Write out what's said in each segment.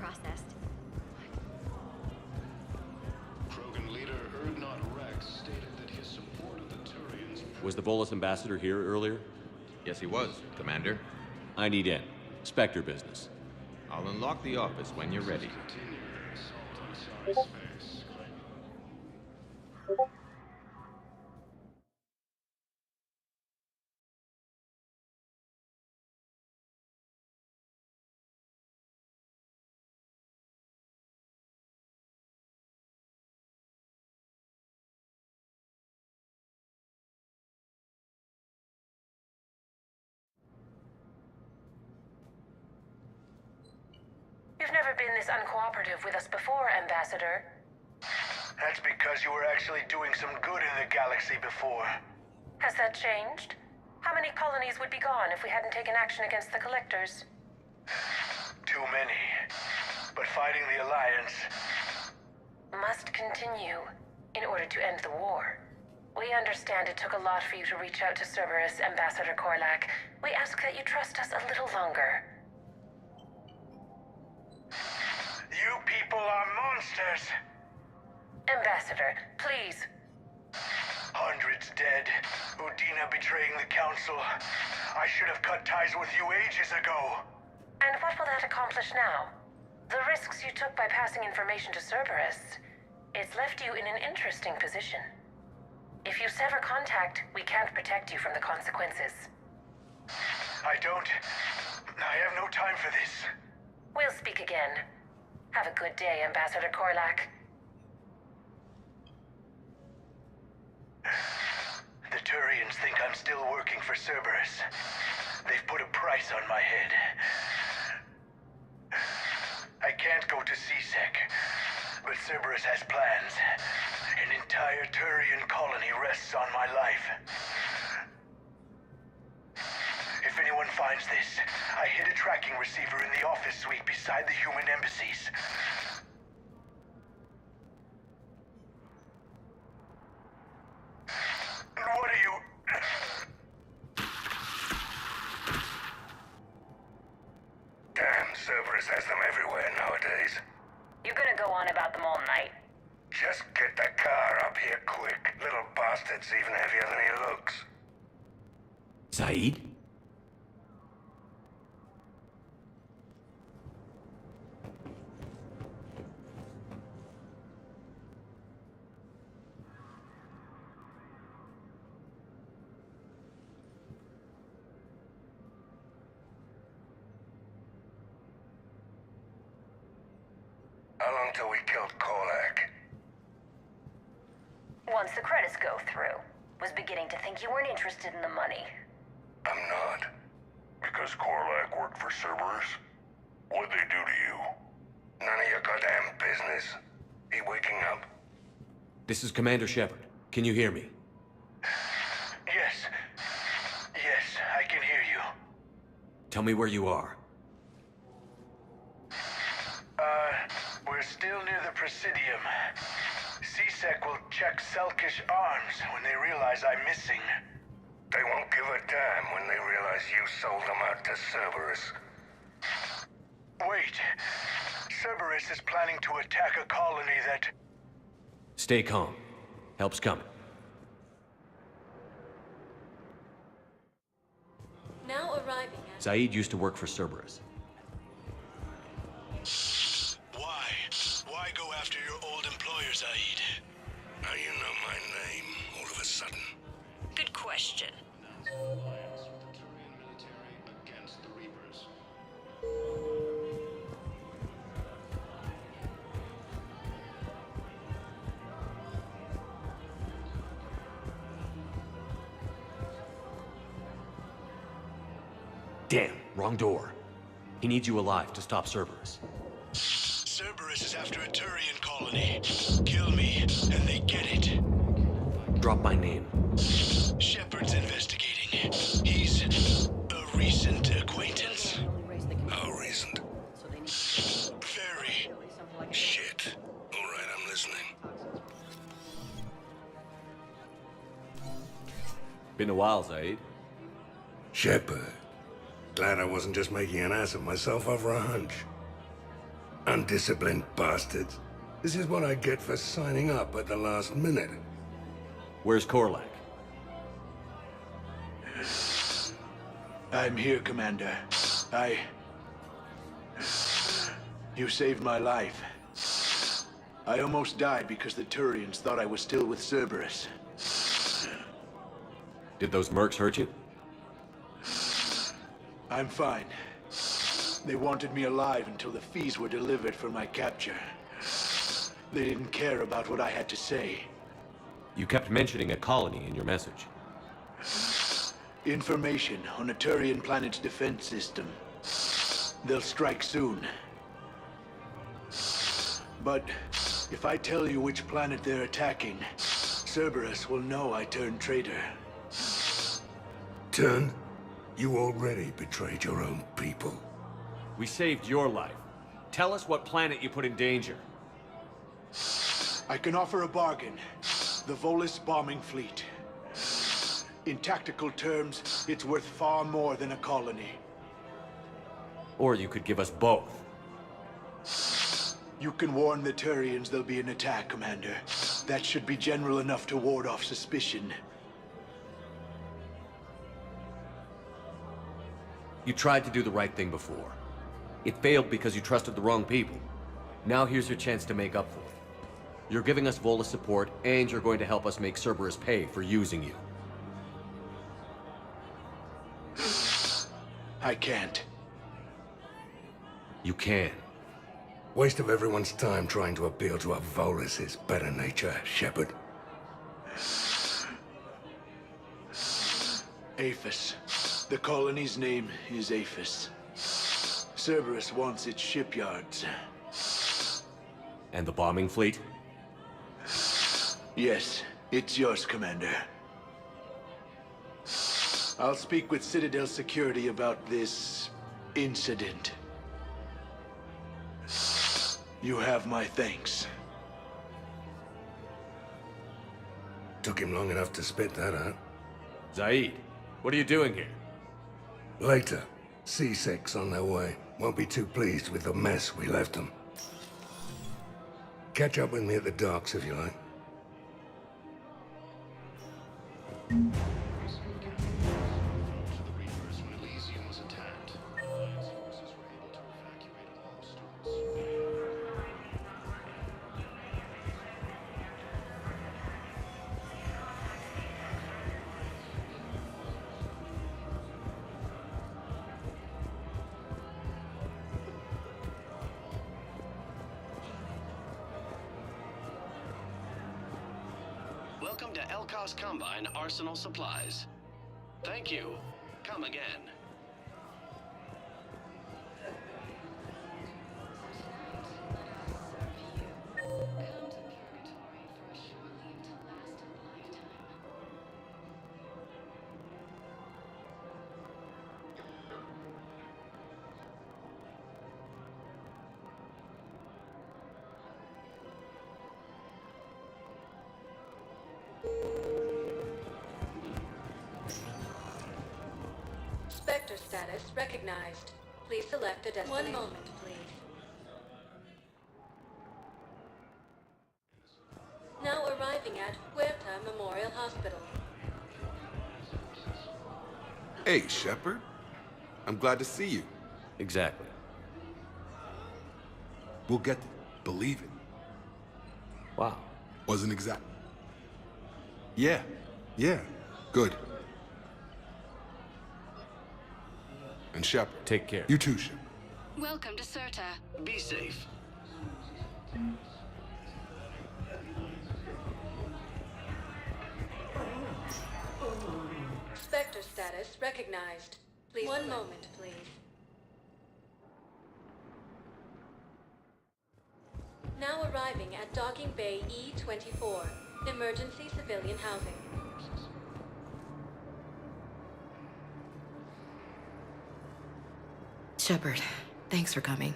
processed. Krogan leader Erdnot Rex stated that his support of the Turians... Was the Volus ambassador here earlier? Yes, he was, Commander. I need in. Spectre business. I'll unlock the office when you're ready. Continue their assault on cyberspace. You've never been this uncooperative with us before, Ambassador. That's because you were actually doing some good in the galaxy before. Has that changed? How many colonies would be gone if we hadn't taken action against the Collectors? Too many. But fighting the Alliance... Must continue in order to end the war. We understand it took a lot for you to reach out to Cerberus, Ambassador Korlak. We ask that you trust us a little longer. You people are monsters! Ambassador, please. Hundreds dead. Udina betraying the Council. I should have cut ties with you ages ago. And what will that accomplish now? The risks you took by passing information to Cerberus, it's left you in an interesting position. If you sever contact, we can't protect you from the consequences. I have no time for this. We'll speak again. Have a good day, Ambassador Korlak. The Turians think I'm still working for Cerberus. They've put a price on my head. I can't go to C-Sec, but Cerberus has plans. An entire Turian colony rests on my life. If anyone finds this, I hid a tracking receiver in the office suite beside the human embassies. What are you... Damn, Cerberus has them everywhere nowadays. You're gonna go on about them all night. Just get the car up here quick. Little bastard's even heavier than he looks. Saeed? How long till we killed Korlak? Once the credits go through. Was beginning to think you weren't interested in the money. I'm not. Because Korlak worked for Cerberus? What'd they do to you? None of your goddamn business. He waking up? This is Commander Shepard. Can you hear me? Yes. Yes, I can hear you. Tell me where you are. We're still near the Presidium. C-Sec will check Selkish arms when they realize I'm missing. They won't give a damn when they realize you sold them out to Cerberus. Wait. Cerberus is planning to attack a colony that... Stay calm. Help's coming. Now arriving at... Saeed used to work for Cerberus. Why? Why go after your old employer, Saeed? How you know my name all of a sudden? Good question. Alliance with the Turian military against the Reapers. Damn, wrong door. He needs you alive to stop Cerberus. Cerberus is after a Turian colony. Kill me, and they get it. Drop my name. Shepard's investigating. He's a recent acquaintance. How recent? Very. Shit. All right, I'm listening. Been a while, Saeed. Shepard. Glad I wasn't just making an ass of myself over a hunch. Undisciplined bastards. This is what I get for signing up at the last minute. Where's Korlak? I'm here, Commander. You saved my life. I almost died because the Turians thought I was still with Cerberus. Did those mercs hurt you? I'm fine. They wanted me alive until the fees were delivered for my capture. They didn't care about what I had to say. You kept mentioning a colony in your message. Information on a Turian planet's defense system. They'll strike soon. But if I tell you which planet they're attacking, Cerberus will know I turned traitor. Turned? You already betrayed your own people. We saved your life. Tell us what planet you put in danger. I can offer a bargain. The Volus bombing fleet. In tactical terms, it's worth far more than a colony. Or you could give us both. You can warn the Turians there'll be an attack, Commander. That should be general enough to ward off suspicion. You tried to do the right thing before. It failed because you trusted the wrong people. Now here's your chance to make up for it. You're giving us Volus support, and you're going to help us make Cerberus pay for using you. I can't. You can. Waste of everyone's time trying to appeal to a Volus's better nature, Shepard. Aphis. The colony's name is Aphis. Cerberus wants its shipyards. And the bombing fleet? Yes, it's yours, Commander. I'll speak with Citadel Security about this incident. You have my thanks. Took him long enough to spit that out. Zaid, what are you doing here? Later. C6 on their way. Won't be too pleased with the mess we left them. Catch up with me at the docks if you like. To the Reapers when Elysium was attacked. Alliance forces were able to evacuate all students. Welcome to Elkos Combine Arsenal Supplies. Thank you. Come again. Spectre status recognized. Please select a destination. 1 moment, please. Now arriving at Huerta Memorial Hospital. Hey, Shepard. I'm glad to see you. Exactly. We'll get there. Believe it. Wow. Wasn't exact. Yeah. Good. And Shepard. Take care. You too, Shepard. Welcome to Serta. Be safe. Spectre status recognized. Please. 1 moment, please. Now arriving at Docking Bay E-24. Emergency civilian housing. Shepard, thanks for coming.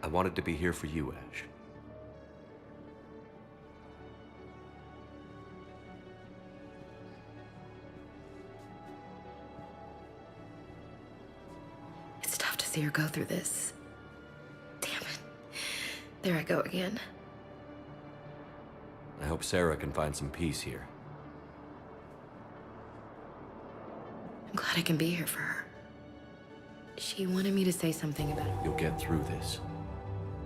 I wanted to be here for you, Ash. see her go through this. Damn it. There I go again. I hope Sarah can find some peace here. I'm glad I can be here for her. She wanted me to say something about it. You'll get through this.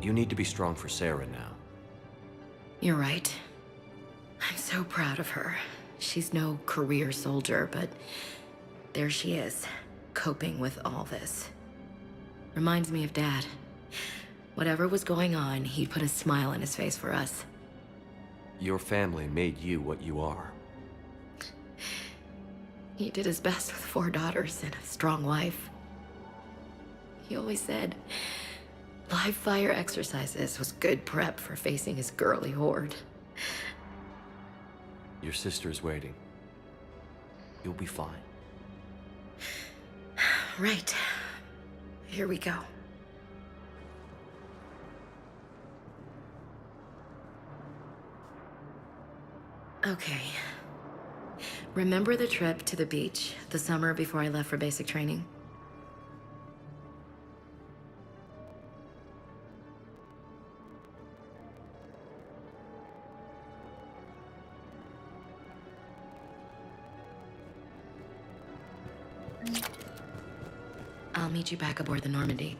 You need to be strong for Sarah now. You're right. I'm so proud of her. She's no career soldier, but there she is, coping with all this. Reminds me of Dad. Whatever was going on, he put a smile on his face for us. Your family made you what you are. He did his best with 4 daughters and a strong wife. He always said live fire exercises was good prep for facing his girly horde. Your sister's waiting. You'll be fine. Right. Here we go. Okay. Remember the trip to the beach the summer before I left for basic training? I'll meet you back aboard the Normandy.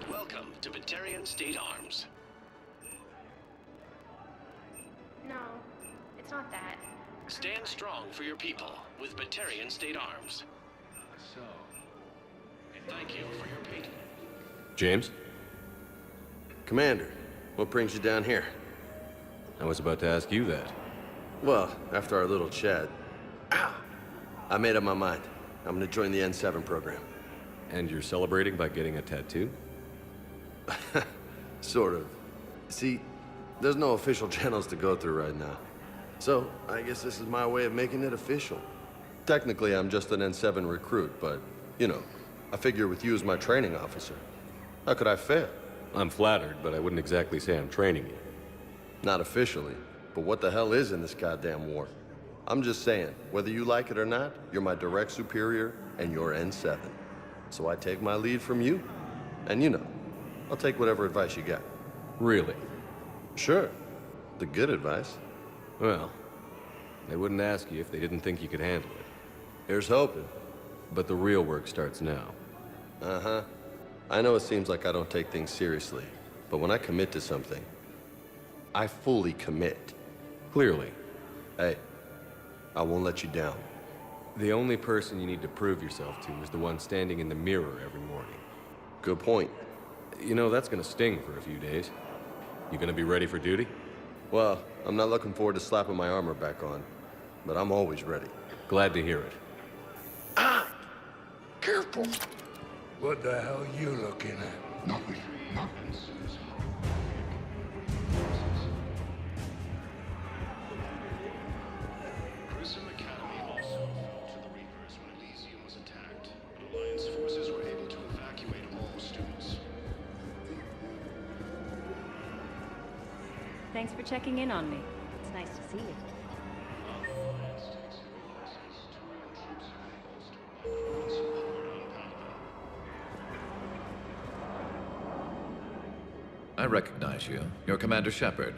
Welcome to Batarian State Arms. No, it's not that. Stand strong for your people with Batarian State Arms. Thank you for your patronage. James? Commander, what brings you down here? I was about to ask you that. Well, after our little chat, I made up my mind. I'm gonna join the N7 program. And you're celebrating by getting a tattoo? Sort of. See, there's no official channels to go through right now. So, I guess this is my way of making it official. Technically, I'm just an N7 recruit, but, you know, I figure with you as my training officer, how could I fail? I'm flattered, but I wouldn't exactly say I'm training you. Not officially, but what the hell is in this goddamn war? I'm just saying, whether you like it or not, you're my direct superior, and you're N7. So I take my lead from you, and you know, I'll take whatever advice you got. Really? Sure. The good advice. Well, they wouldn't ask you if they didn't think you could handle it. Here's hoping. But the real work starts now. Uh-huh. I know it seems like I don't take things seriously, but when I commit to something, I fully commit. Clearly. Hey, I won't let you down. The only person you need to prove yourself to is the one standing in the mirror every morning. Good point. You know, that's gonna sting for a few days. You gonna be ready for duty? Well, I'm not looking forward to slapping my armor back on, but I'm always ready. Glad to hear it. Careful. What the hell are you looking at? Nothing. Nothing. Grissom Academy also fell to the Reapers when Elysium was attacked, but Alliance forces were able to evacuate all students. Thanks for checking in on me. It's nice to see you. I recognize you. You're Commander Shepard.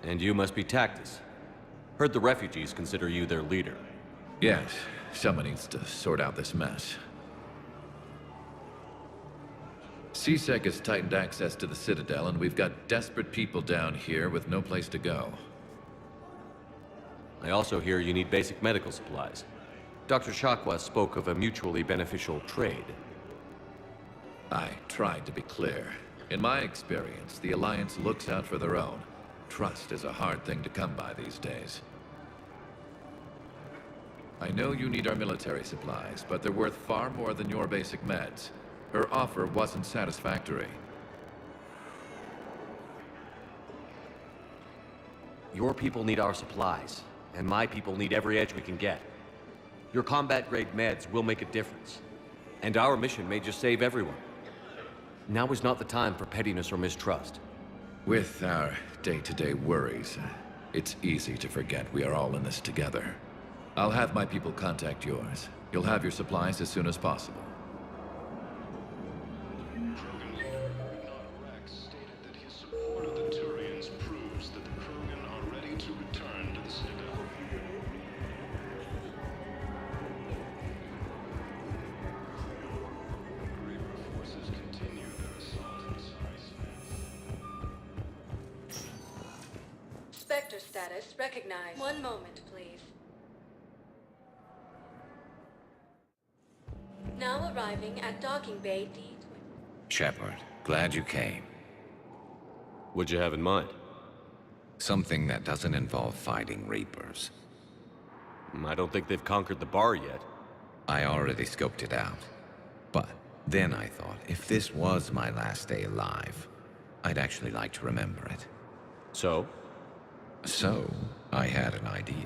And you must be Tactus. Heard the refugees consider you their leader. Yes, someone needs to sort out this mess. CSEC has tightened access to the Citadel, and we've got desperate people down here with no place to go. I also hear you need basic medical supplies. Dr. Shakwa spoke of a mutually beneficial trade. I tried to be clear. In my experience, the Alliance looks out for their own. Trust is a hard thing to come by these days. I know you need our military supplies, but they're worth far more than your basic meds. Her offer wasn't satisfactory. Your people need our supplies, and my people need every edge we can get. Your combat-grade meds will make a difference, and our mission may just save everyone. Now is not the time for pettiness or mistrust. With our day-to-day worries, it's easy to forget we are all in this together. I'll have my people contact yours. You'll have your supplies as soon as possible. Krogan leader, not Rex, stated that his support of the Turians proves that the Krogan are ready to return to the Citadel. Reaper forces continue their assault inside space. Spectre status recognized. One moment, please. Now arriving at docking bay D. Shepard, glad you came. What'd you have in mind? Something that doesn't involve fighting Reapers. I don't think they've conquered the bar yet. I already scoped it out. But then I thought, if this was my last day alive, I'd actually like to remember it. So? So, I had an idea.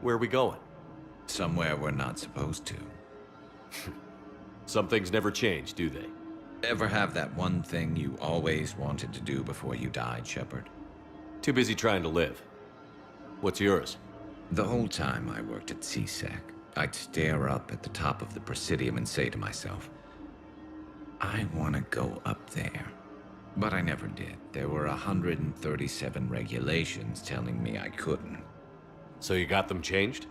Where are we going? Somewhere we're not supposed to. Some things never change, do they? Ever have that one thing you always wanted to do before you died, Shepard? Too busy trying to live. What's yours? The whole time I worked at CSEC, I'd stare up at the top of the Presidium and say to myself, I want to go up there. But I never did. There were 137 regulations telling me I couldn't. So you got them changed?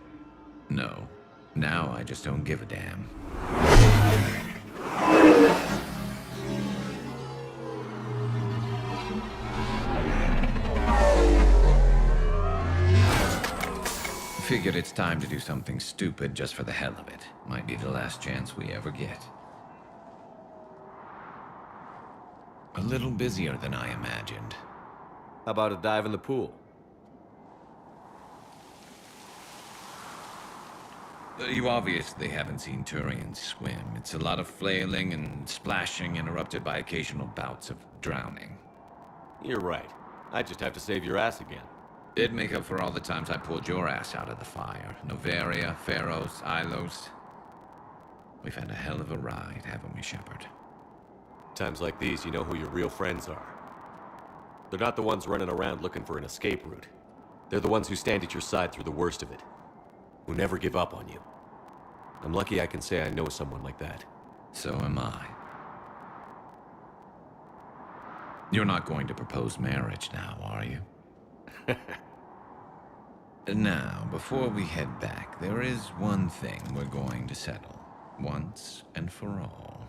No. Now I just don't give a damn. Figured it's time to do something stupid just for the hell of it. Might be the last chance we ever get. A little busier than I imagined. How about a dive in the pool? You obviously haven't seen Turians swim. It's a lot of flailing and splashing, interrupted by occasional bouts of drowning. You're right. I just have to save your ass again. It'd make up for all the times I pulled your ass out of the fire. Noveria, Pharos, Ilos. We've had a hell of a ride, haven't we, Shepard? Times like these, you know who your real friends are. They're not the ones running around looking for an escape route. They're the ones who stand at your side through the worst of it. Who never give up on you. I'm lucky I can say I know someone like that. So am I. You're not going to propose marriage now, are you? Now, before we head back, there is one thing we're going to settle. Once and for all.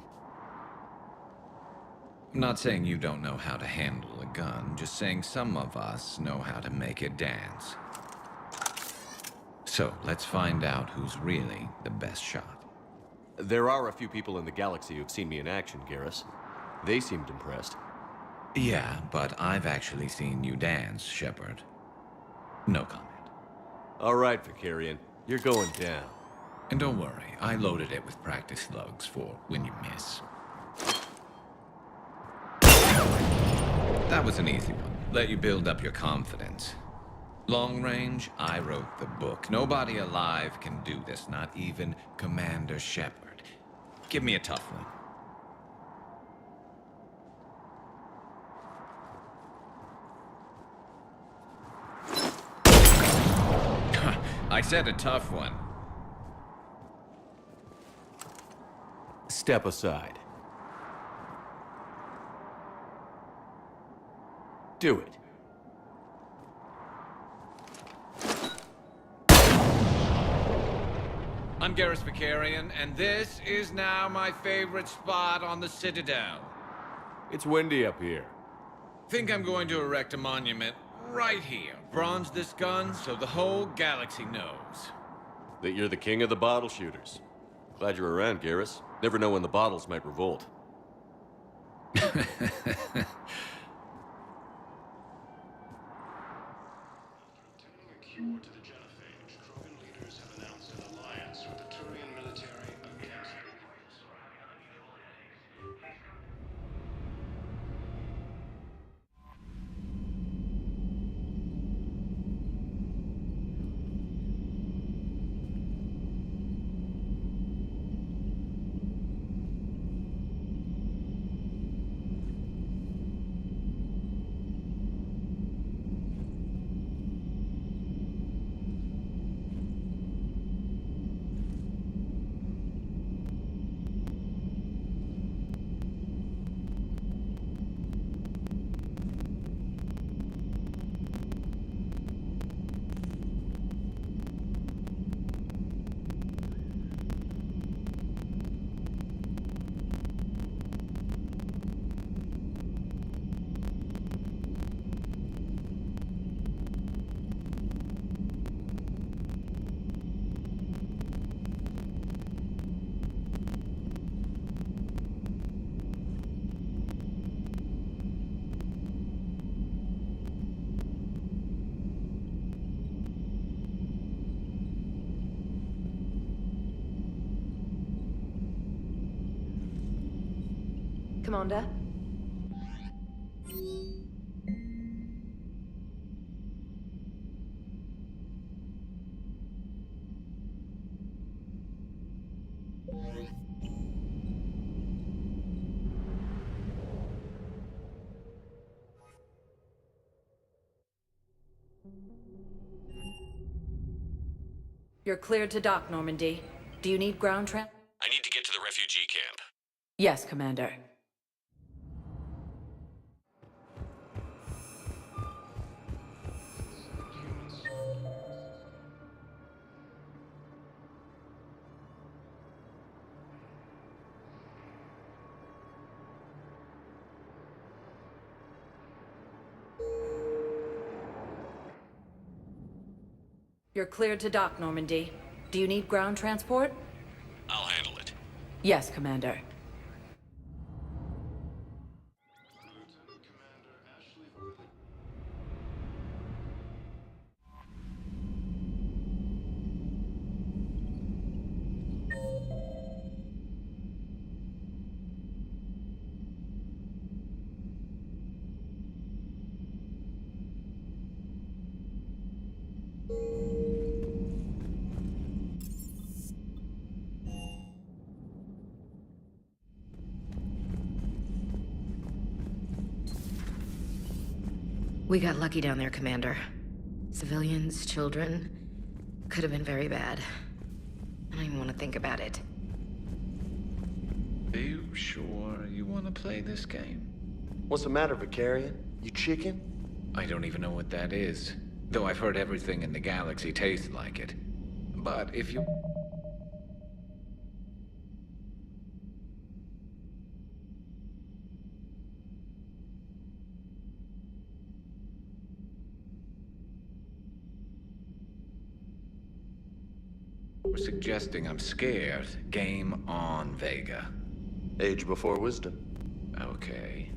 I'm not saying you don't know how to handle a gun, just saying some of us know how to make it dance. So, let's find out who's really the best shot. There are a few people in the galaxy who've seen me in action, Garrus. They seemed impressed. Yeah, but I've actually seen you dance, Shepard. No comment. All right, Vicarian. You're going down. And don't worry, I loaded it with practice slugs for when you miss. That was an easy one. Let you build up your confidence. Long range, I wrote the book. Nobody alive can do this, not even Commander Shepard. Give me a tough one. I said a tough one. Step aside. Do it. I'm Garrus Vicarian, and this is now my favorite spot on the Citadel. It's windy up here. Think I'm going to erect a monument right here. Bronze this gun so the whole galaxy knows. That you're the king of the bottle shooters. Glad you're around, Garrus. Never know when the bottles might revolt. Cure to the genophage, Krogan leaders have announced an alliance with the Turian military against the Reapers. Commander. You're cleared to dock, Normandy. Do you need ground I need to get to the refugee camp. Yes, Commander. You're cleared to dock, Normandy. Do you need ground transport? I'll handle it. Yes, Commander. We got lucky down there, Commander. Civilians, children. Could have been very bad. I don't even want to think about it. Are you sure you want to play this game? What's the matter, Vicarian? You chicken? I don't even know what that is. Though I've heard everything in the galaxy tastes like it. But if you... We're suggesting I'm scared. Game on, Vega. Age before wisdom. Okay.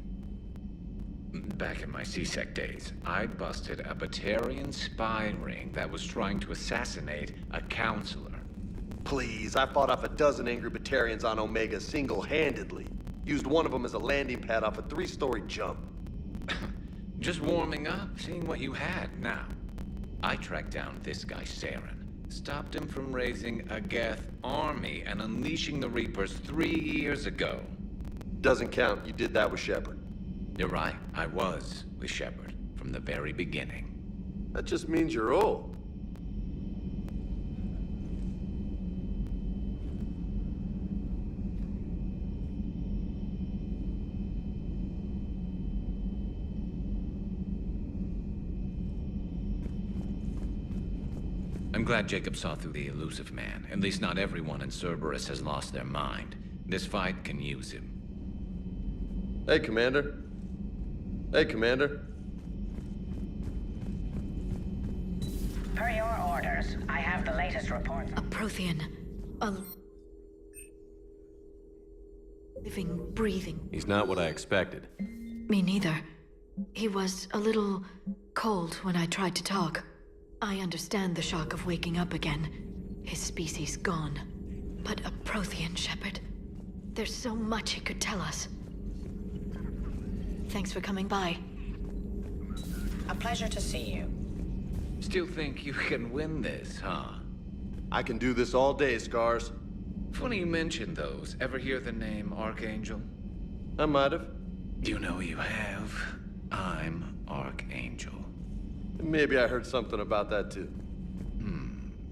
Back in my C-Sec days, I busted a Batarian spy ring that was trying to assassinate a counselor. Please, I fought off a dozen angry Batarians on Omega single-handedly. Used one of them as a landing pad off a 3-story jump. Just warming up, seeing what you had now. I tracked down this guy, Saren. Stopped him from raising a Geth army and unleashing the Reapers 3 years ago. Doesn't count. You did that with Shepard. You're right. I was with Shepard from the very beginning. That just means you're old. I'm glad Jacob saw through the elusive man. At least not everyone in Cerberus has lost their mind. This fight can use him. Hey, Commander. Hey, Commander. Per your orders, I have the latest reports. A Prothean. A... living, breathing. He's not what I expected. Me neither. He was a little cold when I tried to talk. I understand the shock of waking up again. His species gone. But a Prothean, Shepard. There's so much he could tell us. Thanks for coming by. A pleasure to see you. Still think you can win this, huh? I can do this all day, Scars. Funny you mention those. Ever hear the name Archangel? I might have. You know you have. I'm Archangel. Maybe I heard something about that too.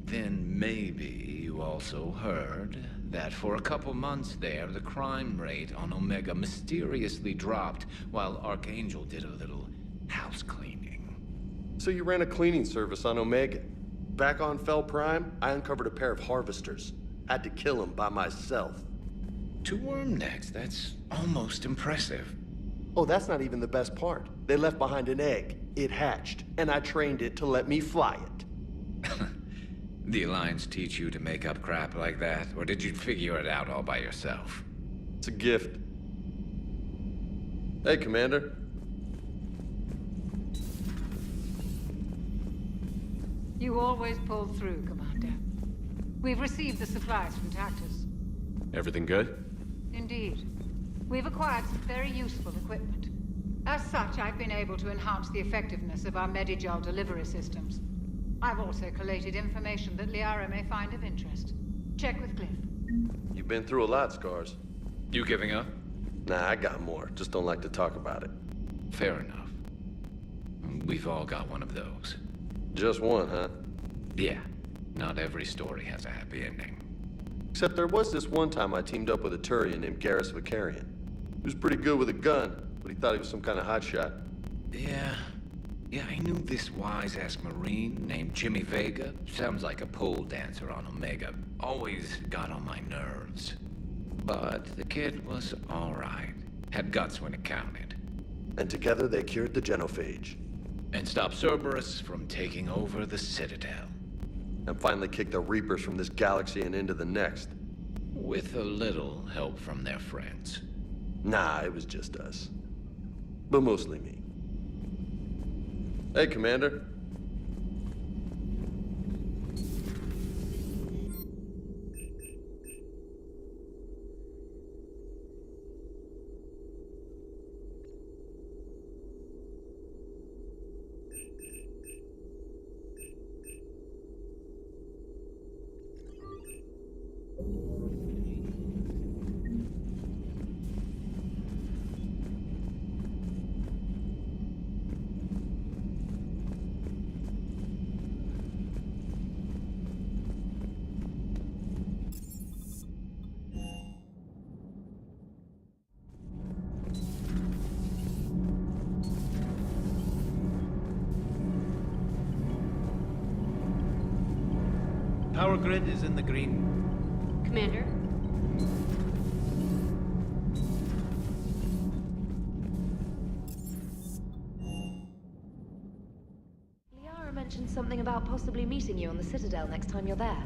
Then maybe you also heard that for a couple months there, the crime rate on Omega mysteriously dropped while Archangel did a little house cleaning. So you ran a cleaning service on Omega. Back on Fel Prime, I uncovered a pair of harvesters. Had to kill them by myself. 2 worm necks, that's almost impressive. Oh, that's not even the best part. They left behind an egg. It hatched, and I trained it to let me fly it. The Alliance teach you to make up crap like that, or did you figure it out all by yourself? It's a gift. Hey, Commander. You always pull through, Commander. We've received the supplies from Tactus. Everything good? Indeed. We've acquired some very useful equipment. As such, I've been able to enhance the effectiveness of our Medigel delivery systems. I've also collated information that Liara may find of interest. Check with Cliff. You've been through a lot, Scars. You giving up? Nah, I got more. Just don't like to talk about it. Fair enough. We've all got one of those. Just one, huh? Yeah. Not every story has a happy ending. Except there was this one time I teamed up with a Turian named Garrus Vicarian. He was pretty good with a gun, but he thought he was some kind of hotshot. Yeah, I knew this wise-ass Marine named Jimmy Vega. Sounds like a pole dancer on Omega. Always got on my nerves. But the kid was alright. Had guts when it counted. And together they cured the genophage. And stopped Cerberus from taking over the Citadel. And finally kicked the Reapers from this galaxy and into the next. With a little help from their friends. Nah, it was just us. But mostly me. Hey, Commander. Power grid is in the green. Commander? Liara mentioned something about possibly meeting you on the Citadel next time you're there.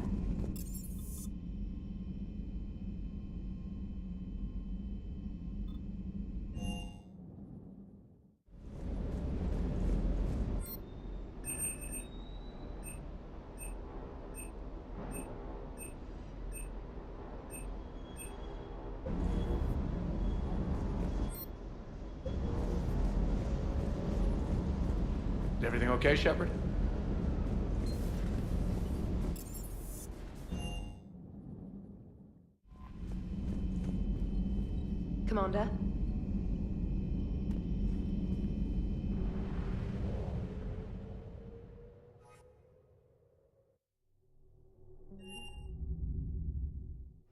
Is everything okay, Shepard? Commander?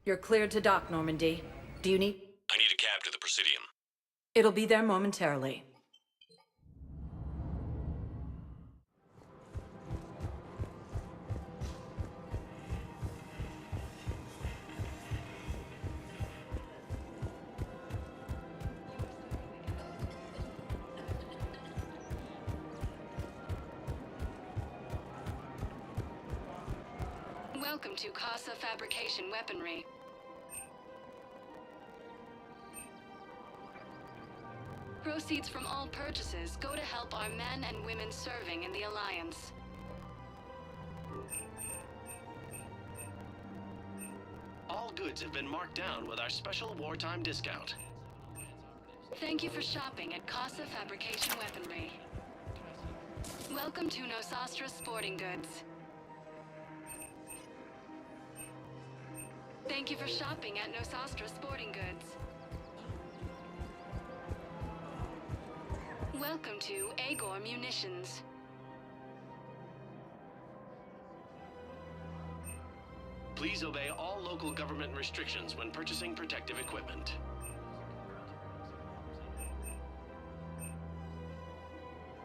You're cleared to dock, Normandy. Do you need... I need a cab to the Presidium. It'll be there momentarily. Welcome to Casa Fabrication Weaponry. Proceeds from all purchases go to help our men and women serving in the Alliance. All goods have been marked down with our special wartime discount. Thank you for shopping at Casa Fabrication Weaponry. Welcome to Nosastra Sporting Goods. Thank you for shopping at Nosastra Sporting Goods. Welcome to Agor Munitions. Please obey all local government restrictions when purchasing protective equipment.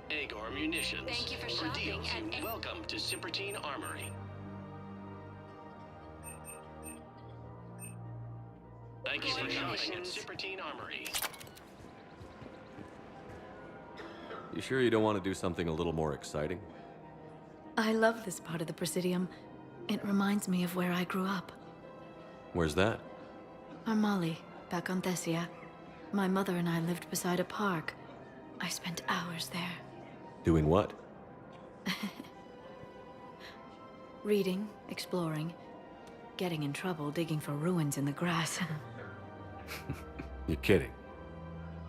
Agor Munitions. Thank you for shopping deals, at welcome to Cipertine Armory. Thank you for shopping at Cipertine Armory. You sure you don't want to do something a little more exciting? I love this part of the Presidium. It reminds me of where I grew up. Where's that? Armali, back on Thessia. My mother and I lived beside a park. I spent hours there. Doing what? Reading, exploring, getting in trouble digging for ruins in the grass. You're kidding.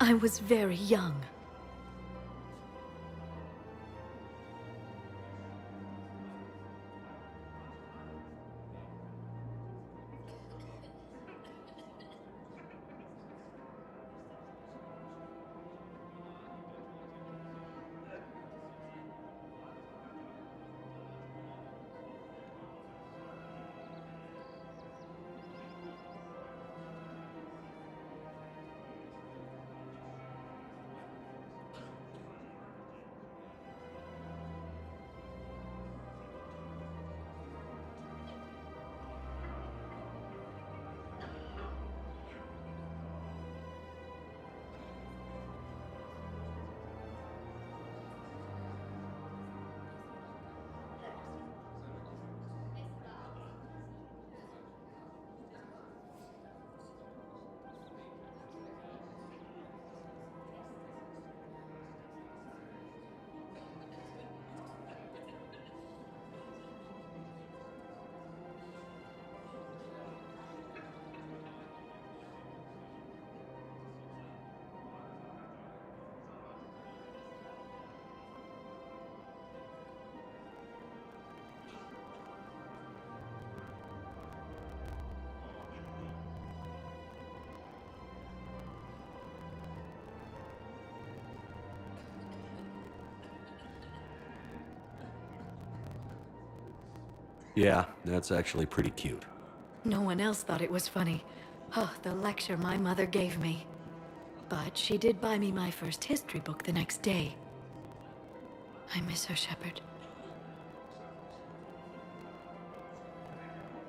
I was very young. Yeah, that's actually pretty cute. No one else thought it was funny. Oh, the lecture my mother gave me. But she did buy me my first history book the next day. I miss her, Shepard.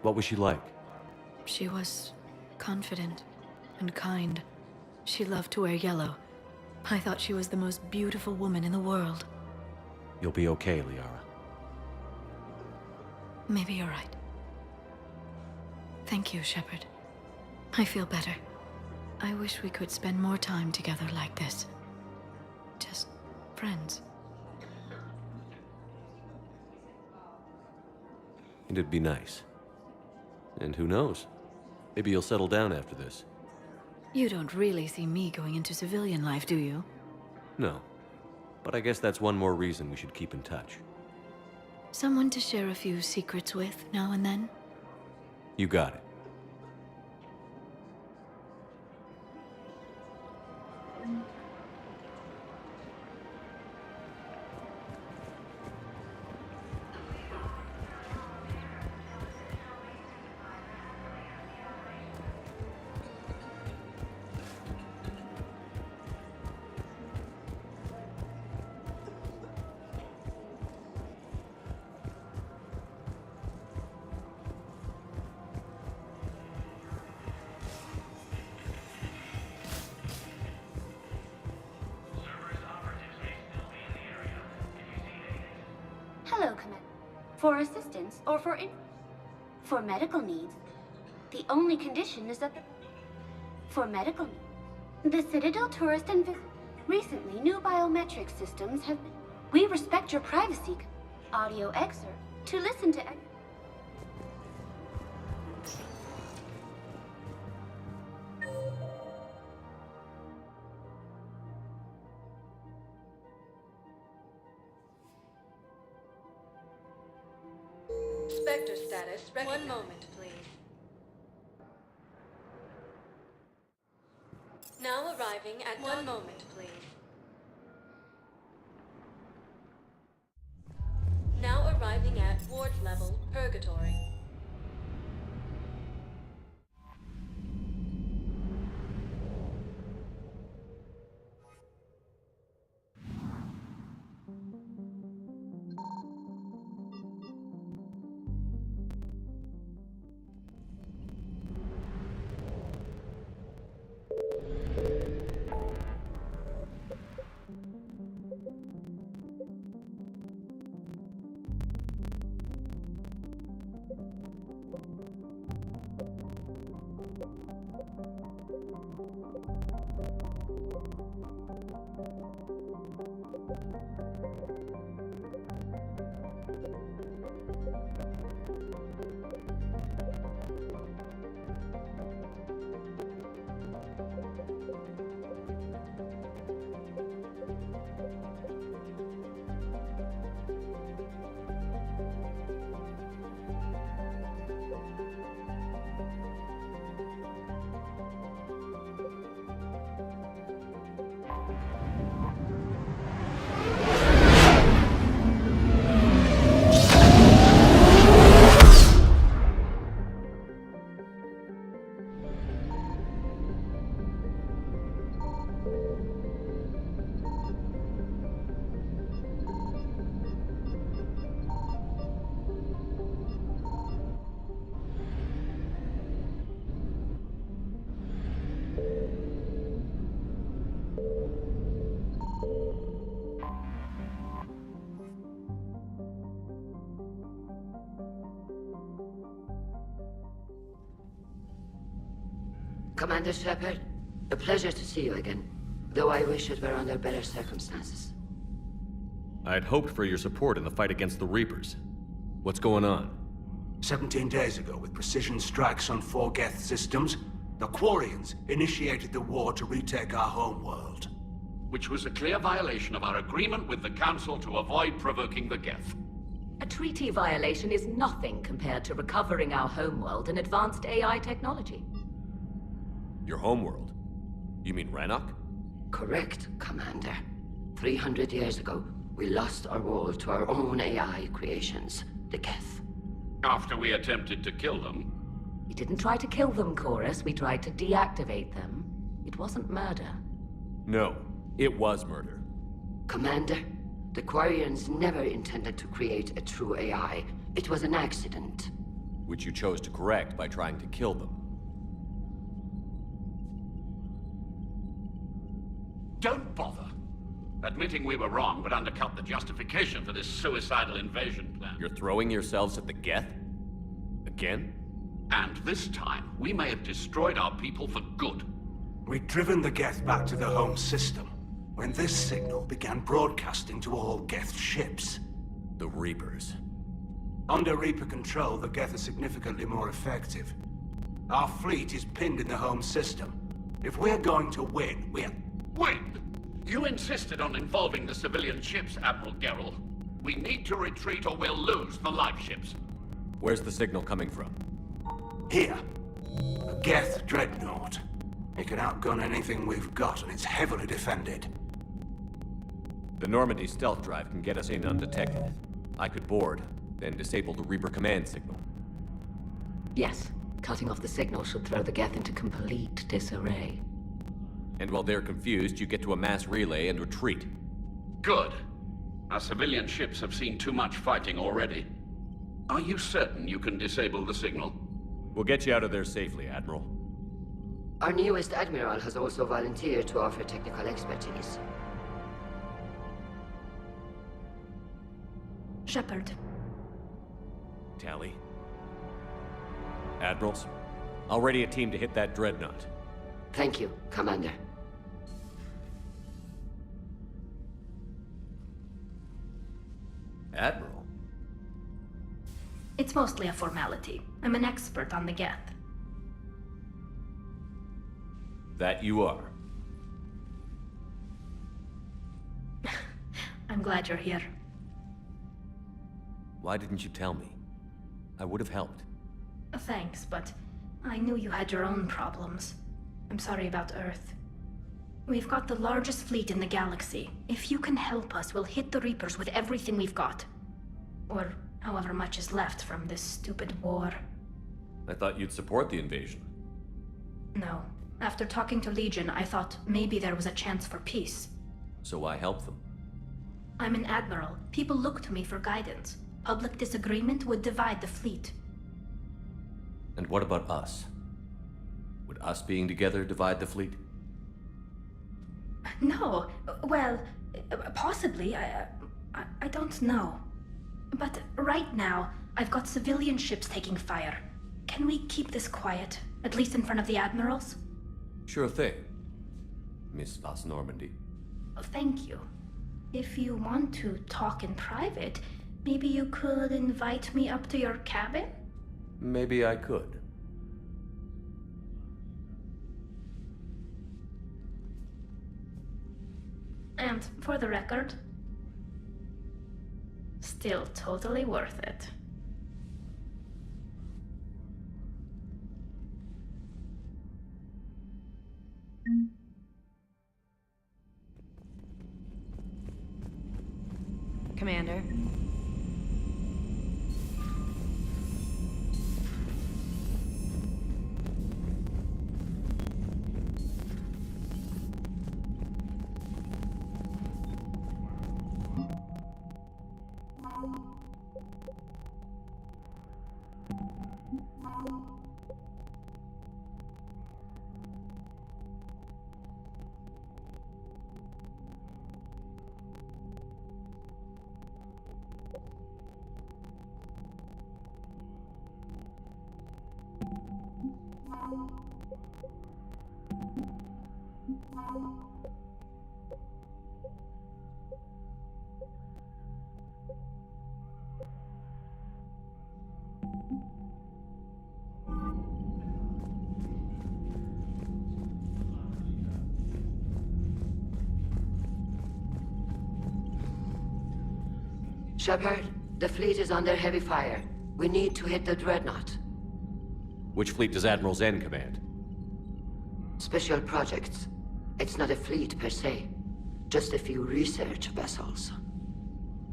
What was she like? She was confident and kind. She loved to wear yellow. I thought she was the most beautiful woman in the world. You'll be okay, Liara. Maybe you're right. Thank you, Shepard. I feel better. I wish we could spend more time together like this. Just friends. It'd be nice. And who knows? Maybe you'll settle down after this. You don't really see me going into civilian life, do you? No. But I guess that's one more reason we should keep in touch. Someone to share a few secrets with now and then? You got it. Hello, Commander. For assistance or for medical needs, the only condition is that for medical needs, the Citadel tourist and recently new biometric systems have been. We respect your privacy. Audio excerpt to listen to. Spectre status recognized. One moment, please. Now arriving at one moment, please. Now arriving at ward level, Purgatory. Commander Shepard, a pleasure to see you again, though I wish it were under better circumstances. I'd hoped for your support in the fight against the Reapers. What's going on? 17 days ago, with precision strikes on 4 Geth systems, the Quarians initiated the war to retake our homeworld. Which was a clear violation of our agreement with the Council to avoid provoking the Geth. A treaty violation is nothing compared to recovering our homeworld and advanced AI technology. Your homeworld? You mean Rannoch? Correct, Commander. 300 years ago, we lost our world to our own AI creations, the Geth. After we attempted to kill them. We didn't try to kill them, Chorus. We tried to deactivate them. It wasn't murder. No, it was murder. Commander, the Quarians never intended to create a true AI. It was an accident. Which you chose to correct by trying to kill them. Don't bother. Admitting we were wrong would undercut the justification for this suicidal invasion plan. You're throwing yourselves at the Geth? Again? And this time, we may have destroyed our people for good. We'd driven the Geth back to the home system, when this signal began broadcasting to all Geth ships. The Reapers. Under Reaper control, the Geth are significantly more effective. Our fleet is pinned in the home system. If we're going to win, Win! You insisted on involving the civilian ships, Admiral Gerrel. We need to retreat or we'll lose the live ships. Where's the signal coming from? Here. A Geth dreadnought. It can outgun anything we've got, and it's heavily defended. The Normandy stealth drive can get us in undetected. I could board, then disable the Reaper command signal. Yes. Cutting off the signal should throw the Geth into complete disarray. And while they're confused, you get to a mass relay and retreat. Good. Our civilian ships have seen too much fighting already. Are you certain you can disable the signal? We'll get you out of there safely, Admiral. Our newest Admiral has also volunteered to offer technical expertise. Shepard. Tally. Admirals, I'll ready a team to hit that dreadnought. Thank you, Commander. Admiral? It's mostly a formality. I'm an expert on the Geth. That you are. I'm glad you're here. Why didn't you tell me? I would have helped. Thanks, but I knew you had your own problems. I'm sorry about Earth. We've got the largest fleet in the galaxy. If you can help us, we'll hit the Reapers with everything we've got. Or however much is left from this stupid war. I thought you'd support the invasion. No. After talking to Legion, I thought maybe there was a chance for peace. So why help them? I'm an admiral. People look to me for guidance. Public disagreement would divide the fleet. And what about us? Would us being together divide the fleet? No. Well, possibly. I don't know. But right now, I've got civilian ships taking fire. Can we keep this quiet? At least in front of the admirals? Sure thing, Miss Vas Normandy. Thank you. If you want to talk in private, maybe you could invite me up to your cabin? Maybe I could. And for the record, still totally worth it. Commander. Shepard, the fleet is under heavy fire. We need to hit the dreadnought. Which fleet does Admiral Zen command? Special projects. It's not a fleet per se, just a few research vessels.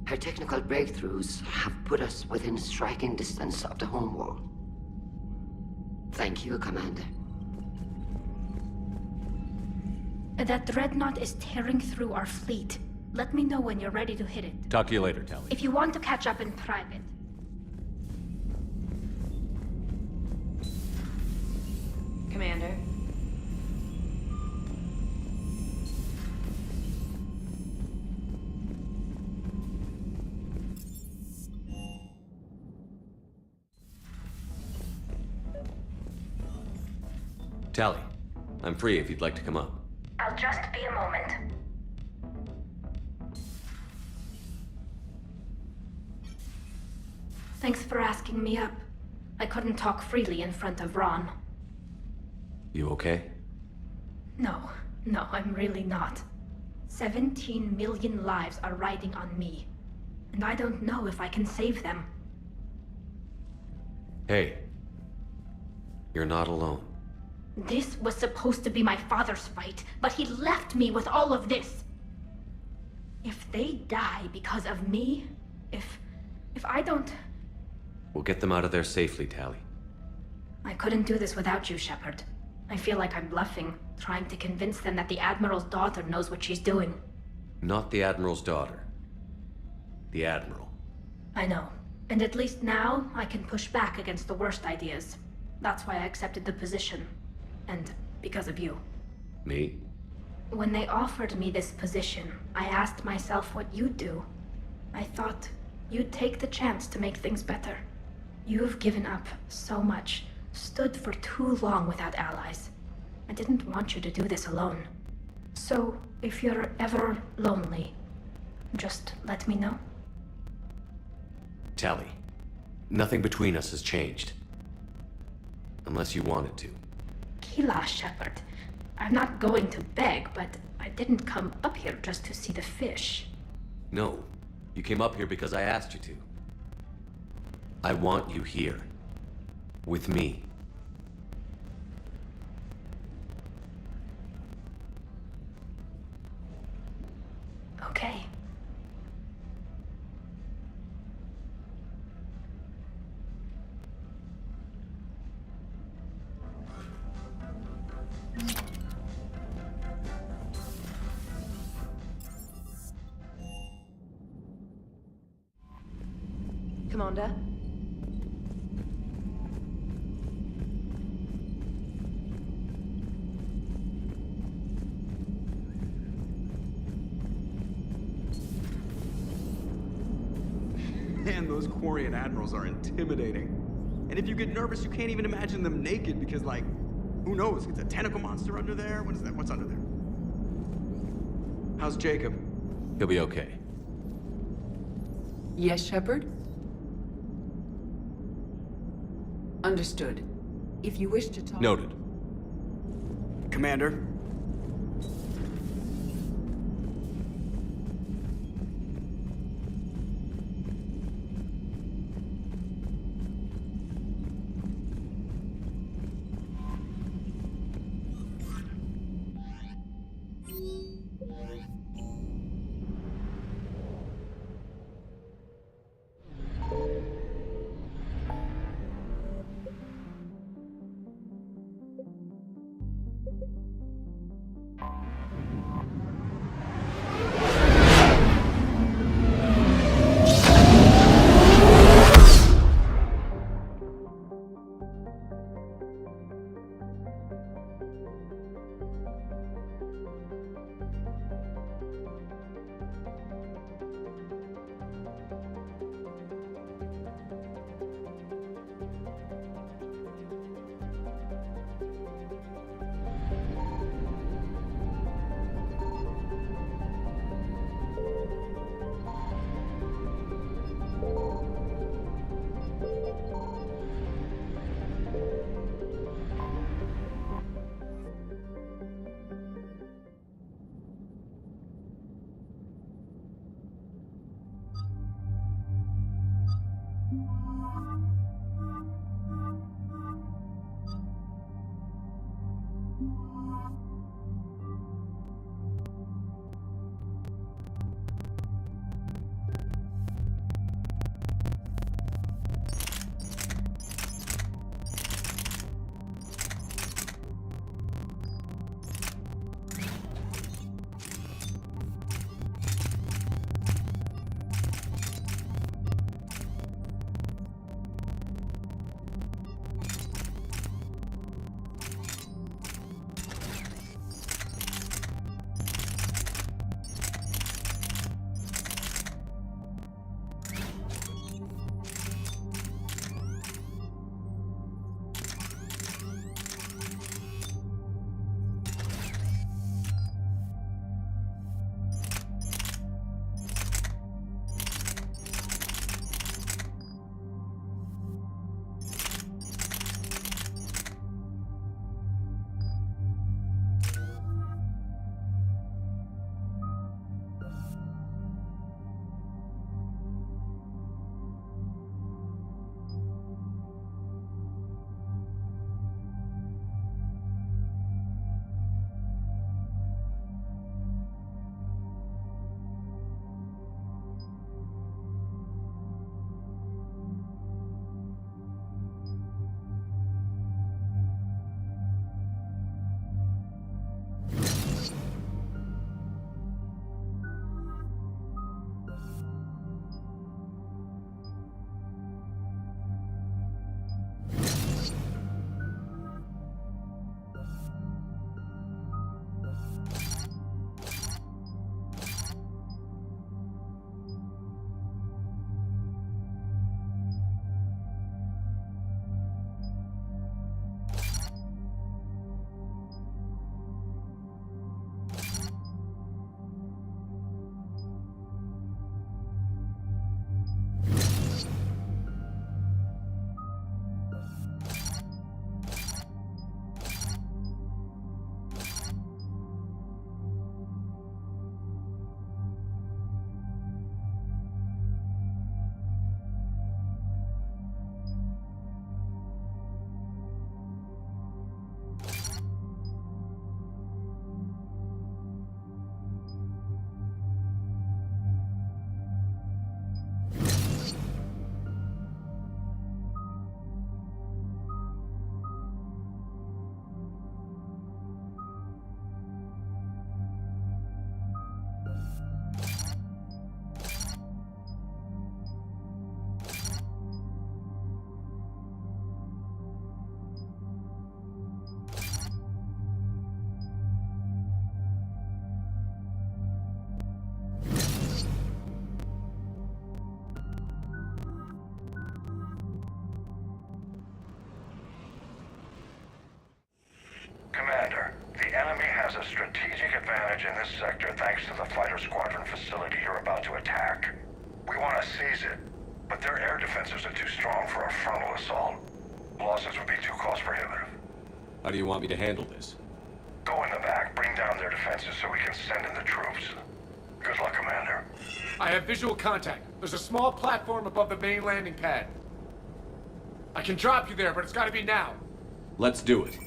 Her technical breakthroughs have put us within striking distance of the homeworld. Thank you, Commander. That dreadnought is tearing through our fleet. Let me know when you're ready to hit it. Talk to you later, Tali. If you want to catch up in private. Commander. Tali, I'm free if you'd like to come up. I'll just be a moment. Thanks for asking me up. I couldn't talk freely in front of Ron. You okay? No, I'm really not. 17 million lives are riding on me. And I don't know if I can save them. Hey. You're not alone. This was supposed to be my father's fight, but he left me with all of this. If they die because of me, if I don't... We'll get them out of there safely, Tali. I couldn't do this without you, Shepard. I feel like I'm bluffing, trying to convince them that the Admiral's daughter knows what she's doing. Not the Admiral's daughter. The Admiral. I know. And at least now, I can push back against the worst ideas. That's why I accepted the position. And because of you. Me? When they offered me this position, I asked myself what you'd do. I thought you'd take the chance to make things better. You've given up so much, stood for too long without allies. I didn't want you to do this alone. So, if you're ever lonely, just let me know. Tali, nothing between us has changed. Unless you wanted to. Kila, Shepard. I'm not going to beg, but I didn't come up here just to see the fish. No, you came up here because I asked you to. I want you here. With me. Okay. Commander? Man, those Quarian admirals are intimidating. And if you get nervous, you can't even imagine them naked because, like, who knows? It's a tentacle monster under there? What is that? What's under there? How's Jacob? He'll be okay. Yes, Shepard? Understood. If you wish to talk... Noted. Commander? this sector thanks to the fighter squadron facility you're about to attack. We want to seize it, but their air defenses are too strong for a frontal assault. Losses would be too cost prohibitive. How do you want me to handle this? Go in the back, bring down their defenses so we can send in the troops. Good luck, Commander. I have visual contact. There's a small platform above the main landing pad. I can drop you there, but it's gotta be now. Let's do it.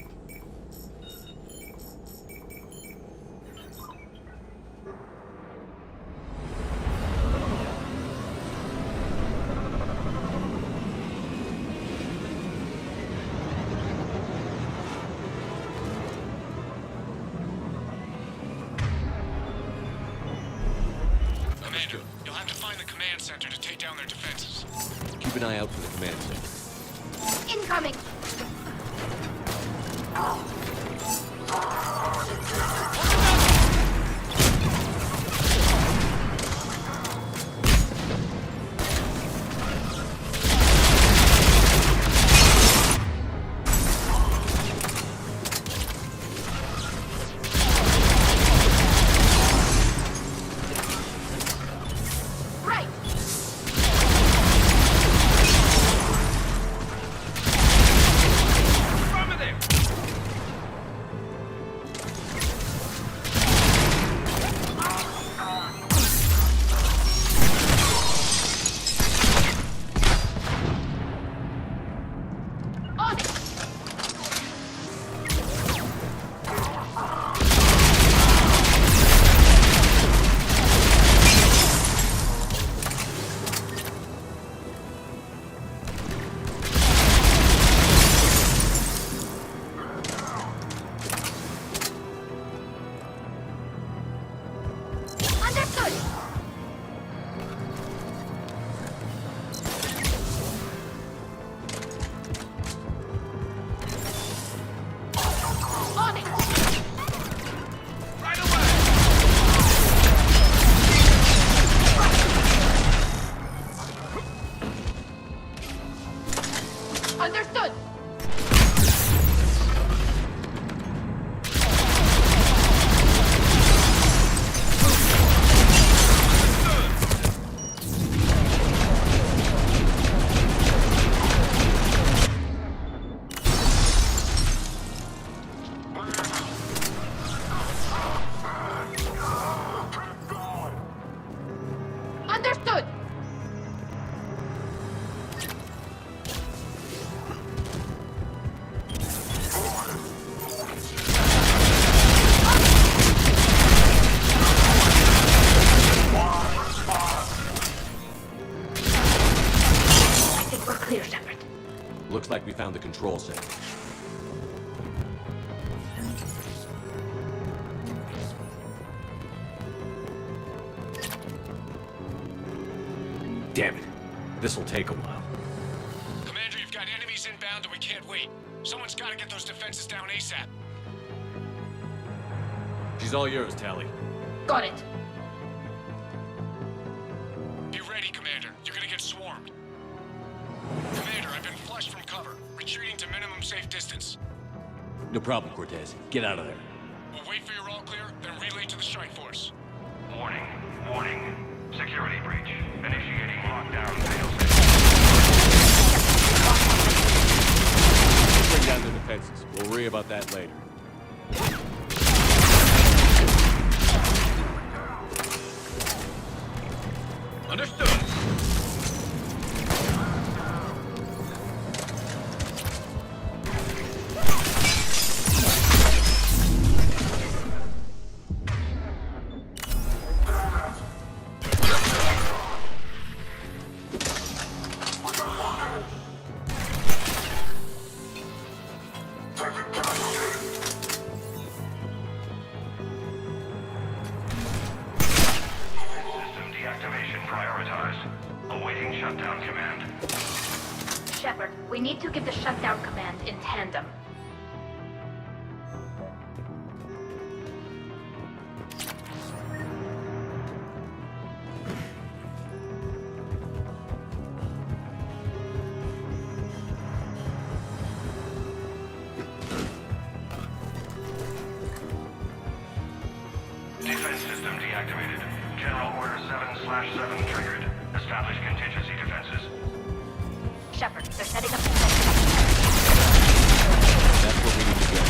Commander, you'll have to find the command center to take down their defenses. Keep an eye out for the command center. Incoming! Understood! Understood! Clear, Shepard. Looks like we found the control center. Damn it. This'll take a while. Commander, you've got enemies inbound and we can't wait. Someone's got to get those defenses down ASAP. She's all yours, Tally. Got it. Be ready, Commander. You're gonna get swarmed. Commander, I've been flushed from cover. Retreating to minimum safe distance. No problem, Cortez. Get out of there. We'll wait for your all clear, then relay to the strike force. Warning. Warning. Security breach. Initiating lockdown. Failsafe. Bring down the defenses. We'll worry about that later. Understood. Shepard, we need to give the shutdown command in tandem. Defense activated. General Order 7/7 triggered. Establish contingency defenses. Shepard, they're setting up That's where we need to go.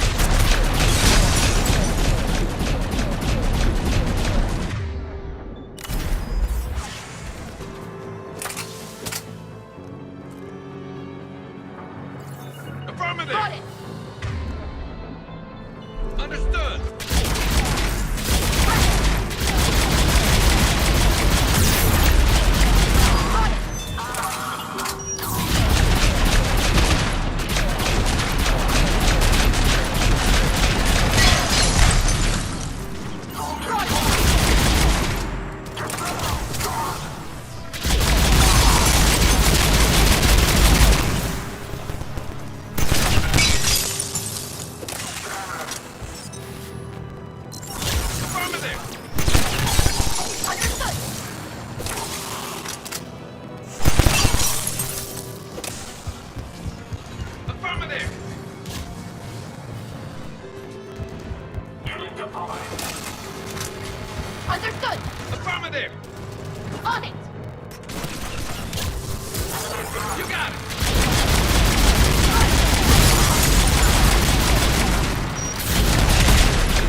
Affirmative! Got it! Understood! Understood! Affirmative! On it! You got it!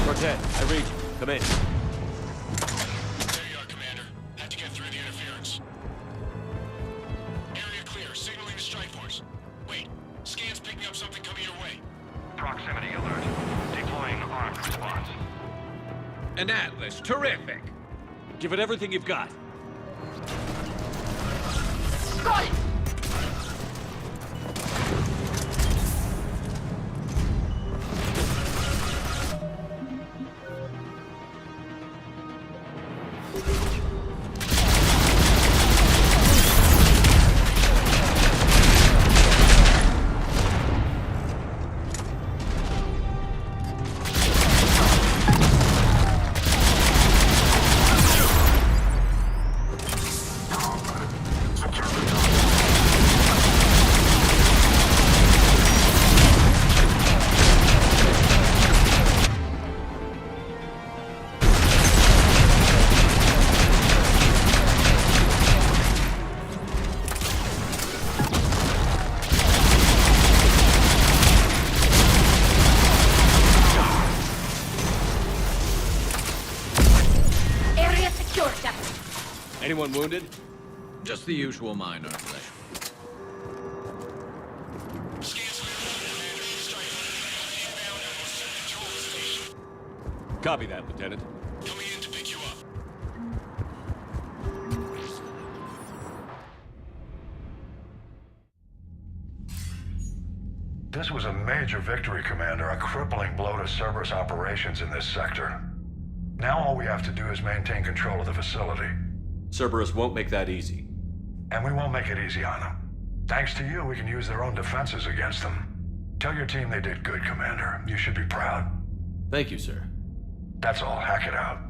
Quartet, I read you. Come in. There you are, Commander. Had to get through the interference. Area clear. Signaling the strike force. Wait. Scan's picking up something coming your way. Proximity alert. Deploying armed response. An Atlas. Terrific! Give it everything you've got. Got it! Area secure, Shepard. Anyone wounded? Just the usual minor flesh. Copy that, Lieutenant. Coming in to pick you up. This was a major victory, Commander. A crippling blow to Cerberus operations in this sector. Now all we have to do is maintain control of the facility. Cerberus won't make that easy. And we won't make it easy on them. Thanks to you, we can use their own defenses against them. Tell your team they did good, Commander. You should be proud. Thank you, sir. That's all. Hack it out.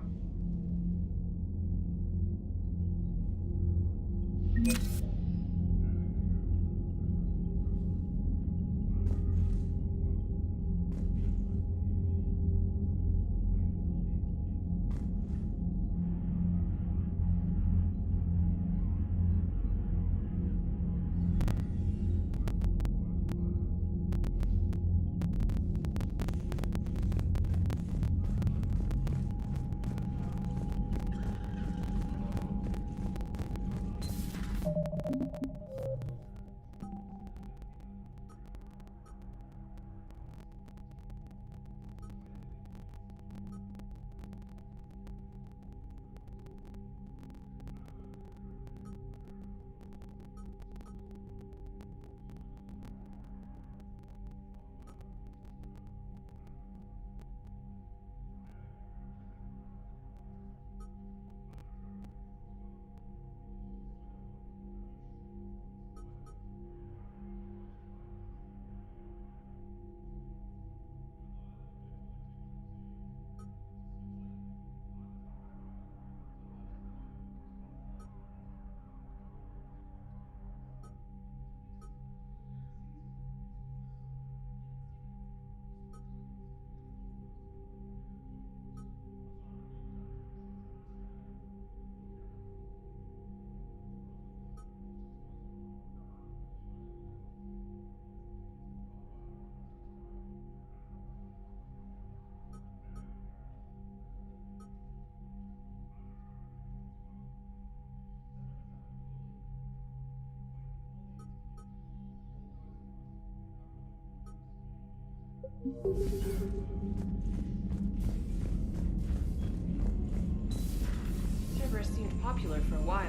Cerberus seemed popular for a while.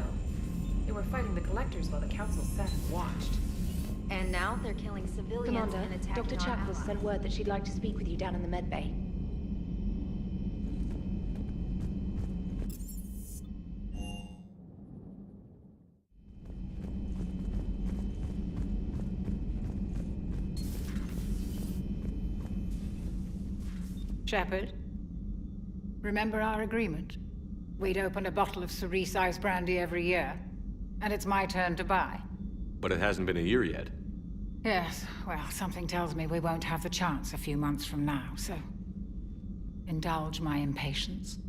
They were fighting the Collectors while the Council sat and watched. And now they're killing civilians Commander, and attacking Dr. Chapel sent word that she'd like to speak with you down in the med bay. Shepard, remember our agreement? We'd open a bottle of cerise-ice brandy every year, and it's my turn to buy. But it hasn't been a year yet. Yes, well, something tells me we won't have the chance a few months from now, so... indulge my impatience.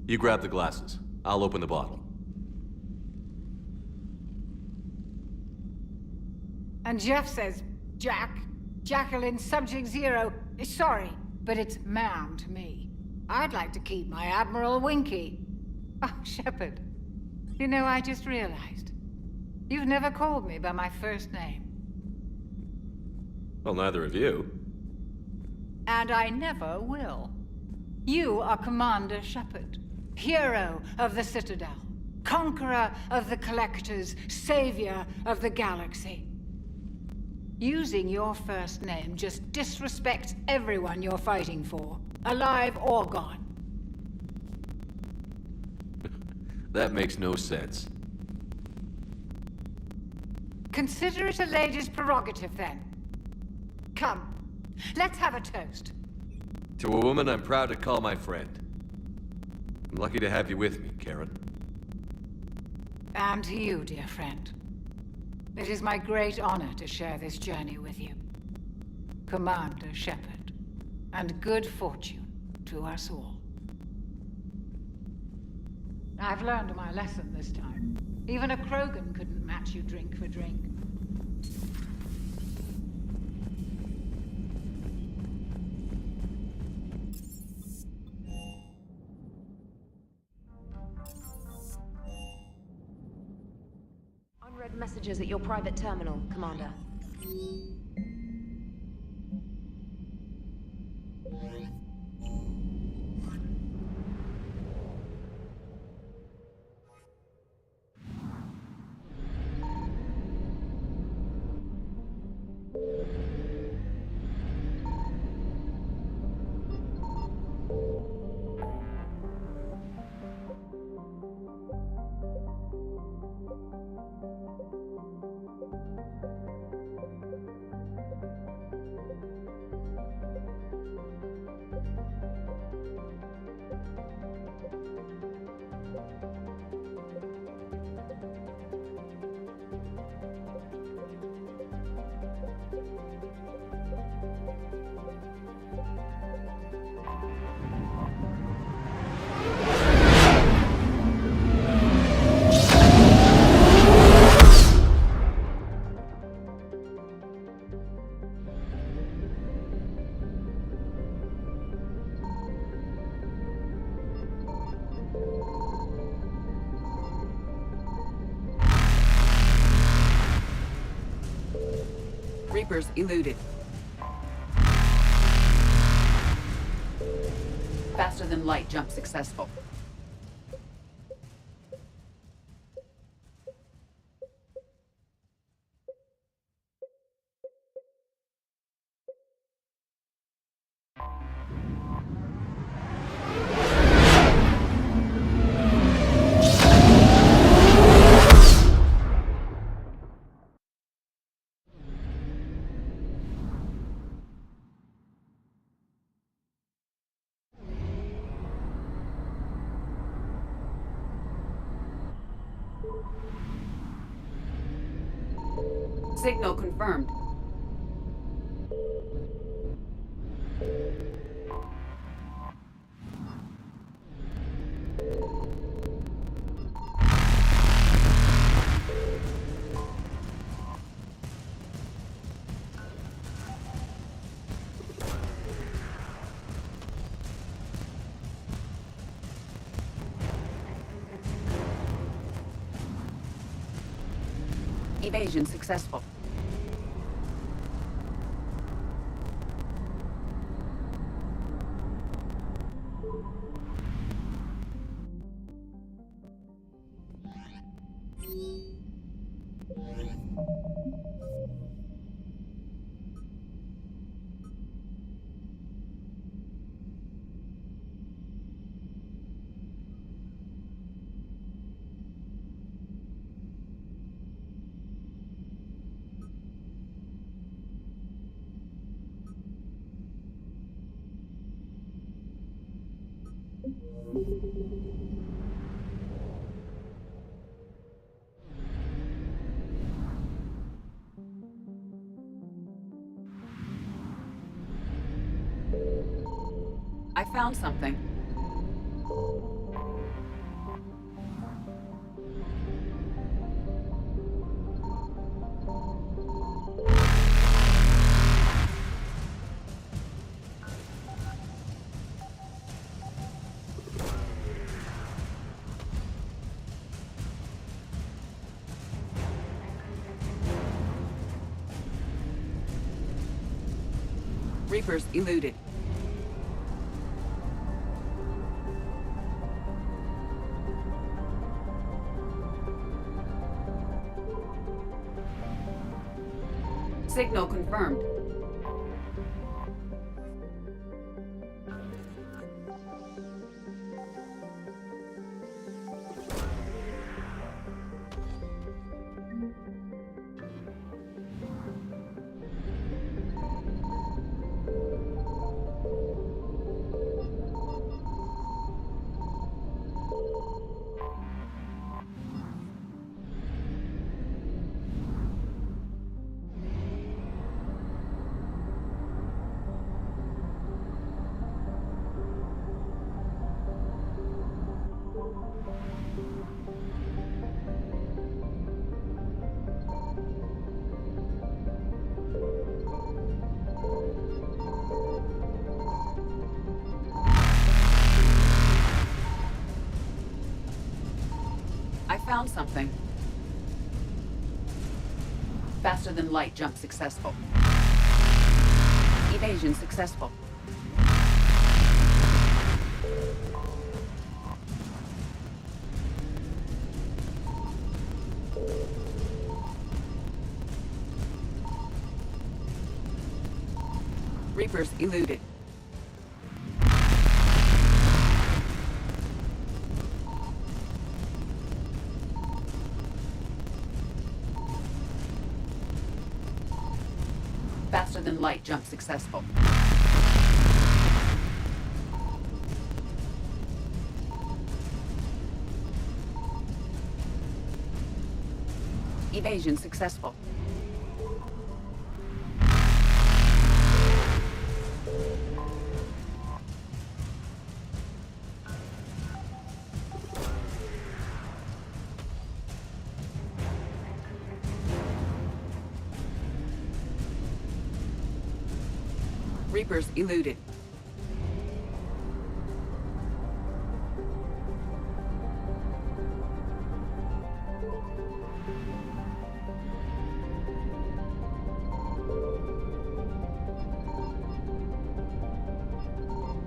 You grab the glasses. I'll open the bottle. And Jeff says, Jacqueline, Subject Zero, sorry, but it's ma'am to me. I'd like to keep my Admiral Winky. Oh, Shepard, you know, I just realized. You've never called me by my first name. Well, neither of you. And I never will. You are Commander Shepard, hero of the Citadel, conqueror of the Collectors, savior of the galaxy. Using your first name just disrespects everyone you're fighting for, alive or gone. That makes no sense. Consider it a lady's prerogative, then. Come, let's have a toast. To a woman I'm proud to call my friend. I'm lucky to have you with me, Karen. And to you, dear friend. It is my great honor to share this journey with you. Commander Shepard. And good fortune to us all. I've learned my lesson this time. Even a Krogan couldn't match you drink for drink. Unread messages at your private terminal, Commander. Reapers eluded. Faster than light jump successful. Signal confirmed. Evasion successful. I found something. Reapers eluded. Signal confirmed. Found something. Faster than light jump successful. Evasion successful. Reapers eluded. Faster than light jump successful. Evasion successful. Reapers eluded.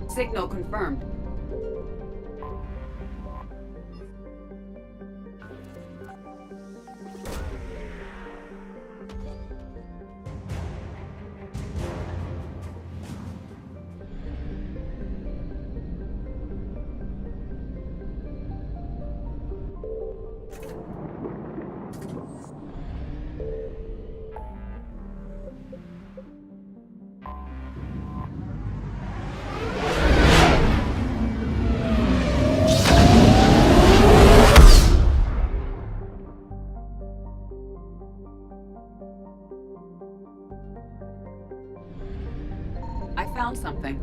Signal confirmed. I found something.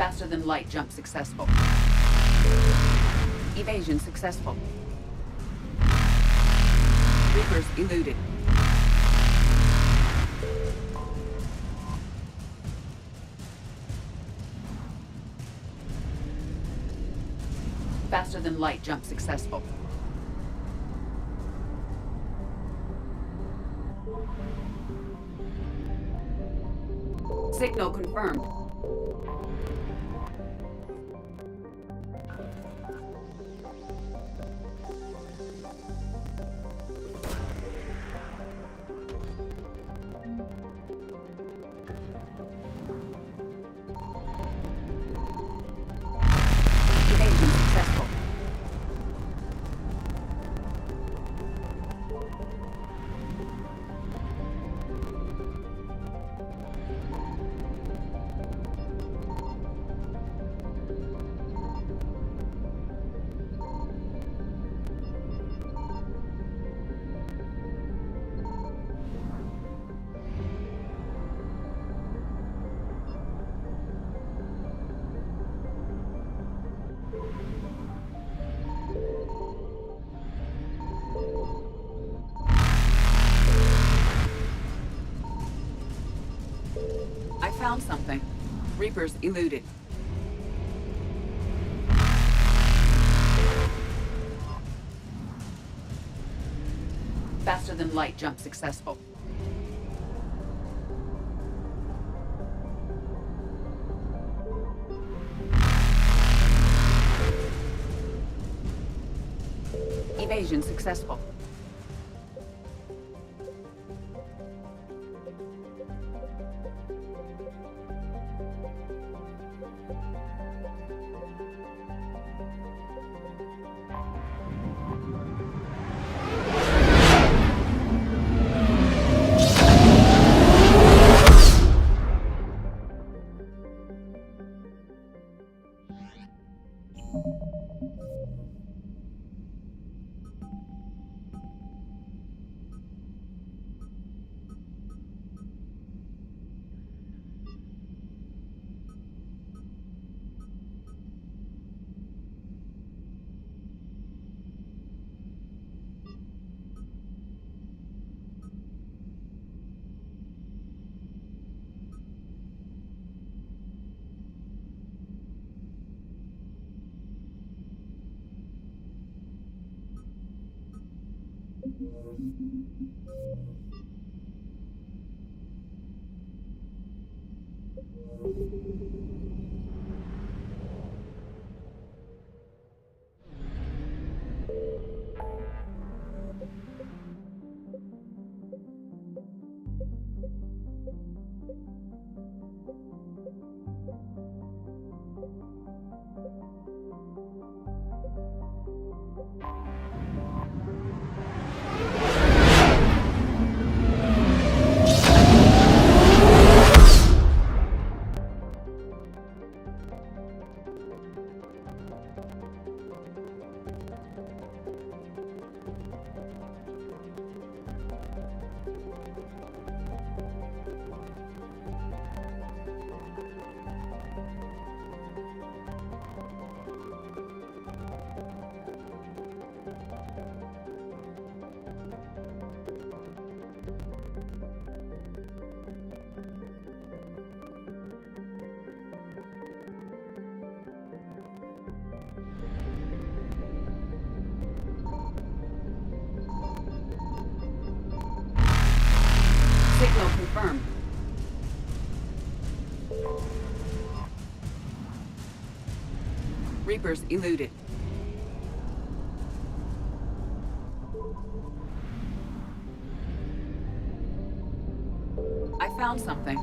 Faster than light jump successful. Evasion successful. Reapers eluded. Faster than light jump successful. Signal confirmed. Evasion successful. I found something. Reapers eluded. Faster than light jump successful. Evasion successful. Signal confirmed. Reapers eluded. I found something.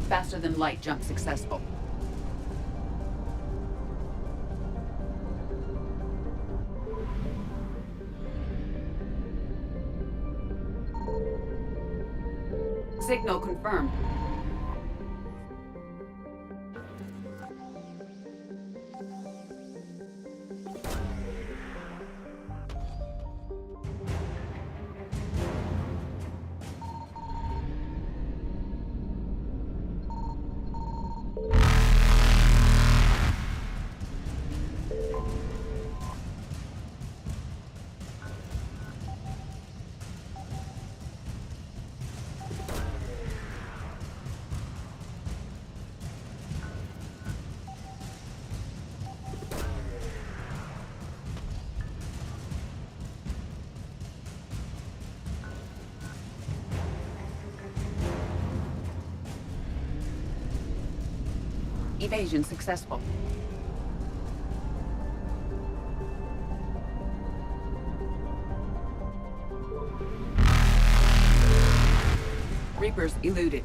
Faster than light jump successful. Signal confirmed. Evasion successful. Reapers eluded.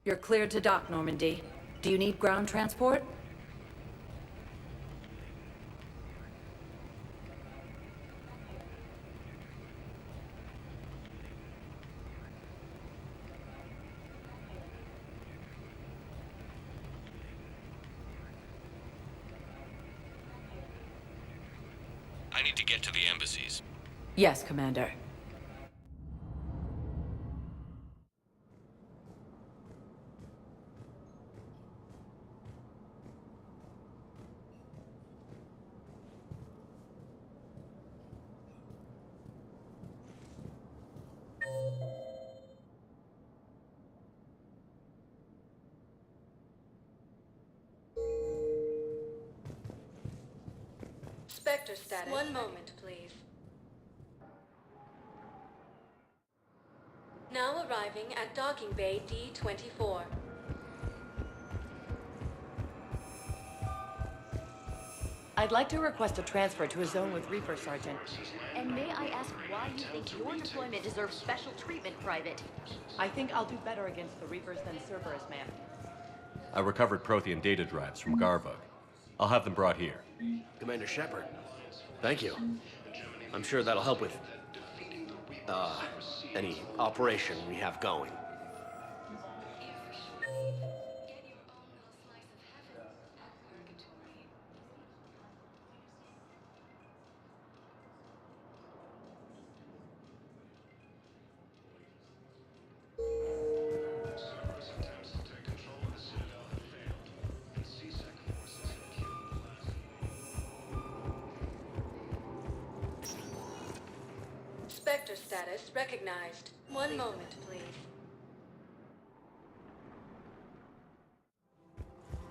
You're cleared to dock, Normandy. Do you need ground transport? I need to get to the embassies. Yes, Commander. Spectre status. One moment, please. Now arriving at docking bay D-24. I'd like to request a transfer to a zone with Reaper, Sergeant. And may I ask why you think your deployment deserves special treatment, Private? I think I'll do better against the Reapers than Cerberus, ma'am. I recovered Prothean data drives from Garvug. I'll have them brought here. Commander Shepard, thank you. I'm sure that'll help with, any operation we have going. Spectre status recognized. One moment, please.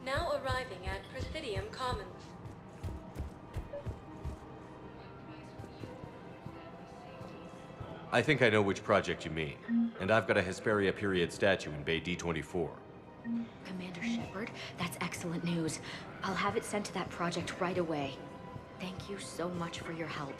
Now arriving at Presidium Commons. I think I know which project you mean, and I've got a Hesperia period statue in Bay D-24. Commander Shepard, that's excellent news. I'll have it sent to that project right away. Thank you so much for your help.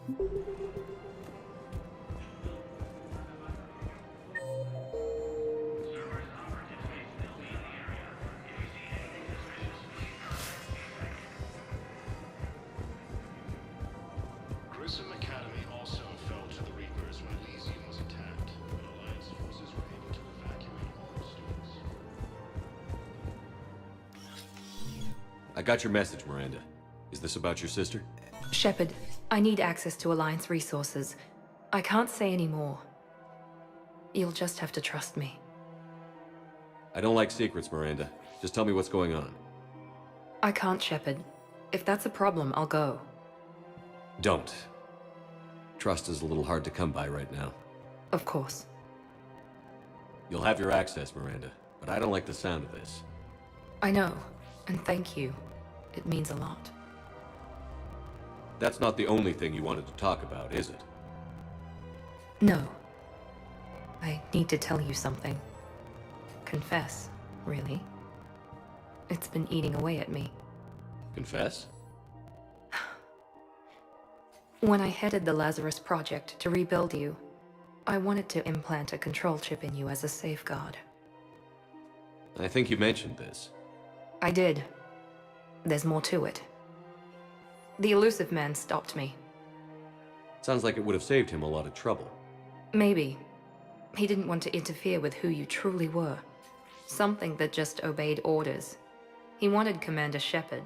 Grissom Academy also fell to the Reapers when Elysium was attacked, but Alliance forces were able to evacuate all students. I got your message, Miranda. Is this about your sister? Shepard, I need access to Alliance resources. I can't say any more. You'll just have to trust me. I don't like secrets, Miranda. Just tell me what's going on. I can't, Shepard. If that's a problem, I'll go. Don't. Trust is a little hard to come by right now. Of course. You'll have your access, Miranda, but I don't like the sound of this. I know, and thank you. It means a lot. That's not the only thing you wanted to talk about, is it? No. I need to tell you something. Confess, really. It's been eating away at me. Confess? When I headed the Lazarus Project to rebuild you, I wanted to implant a control chip in you as a safeguard. I think you mentioned this. I did. There's more to it. The elusive man stopped me. Sounds like it would have saved him a lot of trouble. Maybe. He didn't want to interfere with who you truly were. Something that just obeyed orders. He wanted Commander Shepard.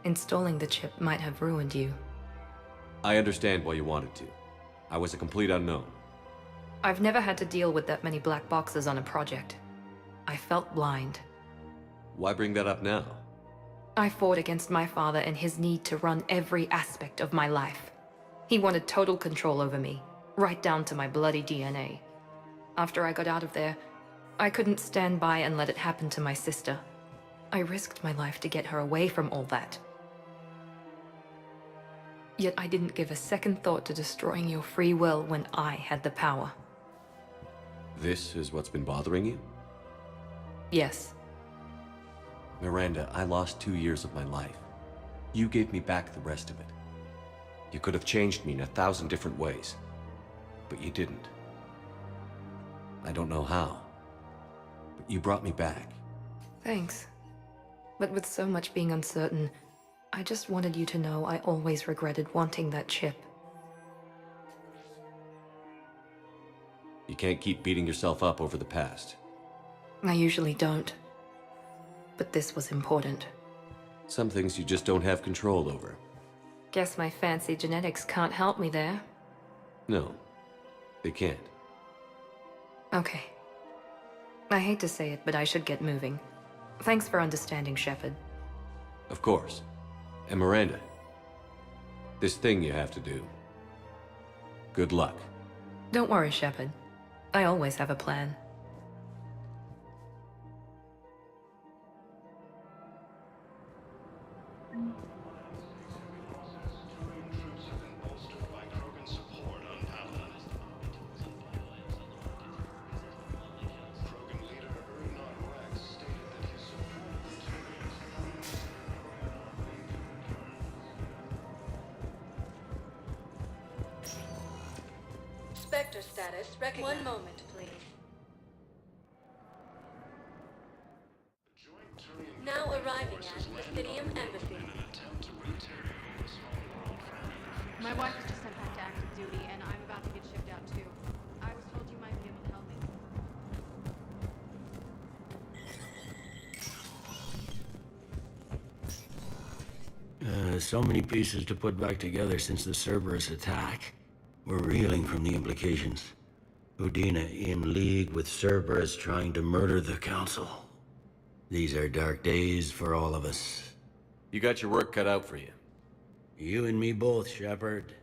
Installing the chip might have ruined you. I understand why you wanted to. I was a complete unknown. I've never had to deal with that many black boxes on a project. I felt blind. Why bring that up now? I fought against my father and his need to run every aspect of my life. He wanted total control over me, right down to my bloody DNA. After I got out of there, I couldn't stand by and let it happen to my sister. I risked my life to get her away from all that. Yet I didn't give a second thought to destroying your free will when I had the power. This is what's been bothering you? Yes. Miranda, I lost 2 years of my life. You gave me back the rest of it. You could have changed me in 1,000 different ways, but you didn't. I don't know how, but you brought me back. Thanks. But with so much being uncertain, I just wanted you to know I always regretted wanting that chip. You can't keep beating yourself up over the past. I usually don't. But this was important. Some things you just don't have control over. Guess my fancy genetics can't help me there. No, they can't. Okay. I hate to say it, but I should get moving. Thanks for understanding, Shepard. Of course. And Miranda, this thing you have to do. Good luck. Don't worry, Shepard. I always have a plan. Spectre status recognized. 1 moment, please. Now arriving at the Stadium Embassy. My wife was just sent back to active duty, and I'm about to get shipped out too. I was told you might be able to help me. So many pieces to put back together since the Cerberus attack. We're reeling from the implications. Udina in league with Cerberus trying to murder the Council. These are dark days for all of us. You got your work cut out for you. You and me both, Shepard.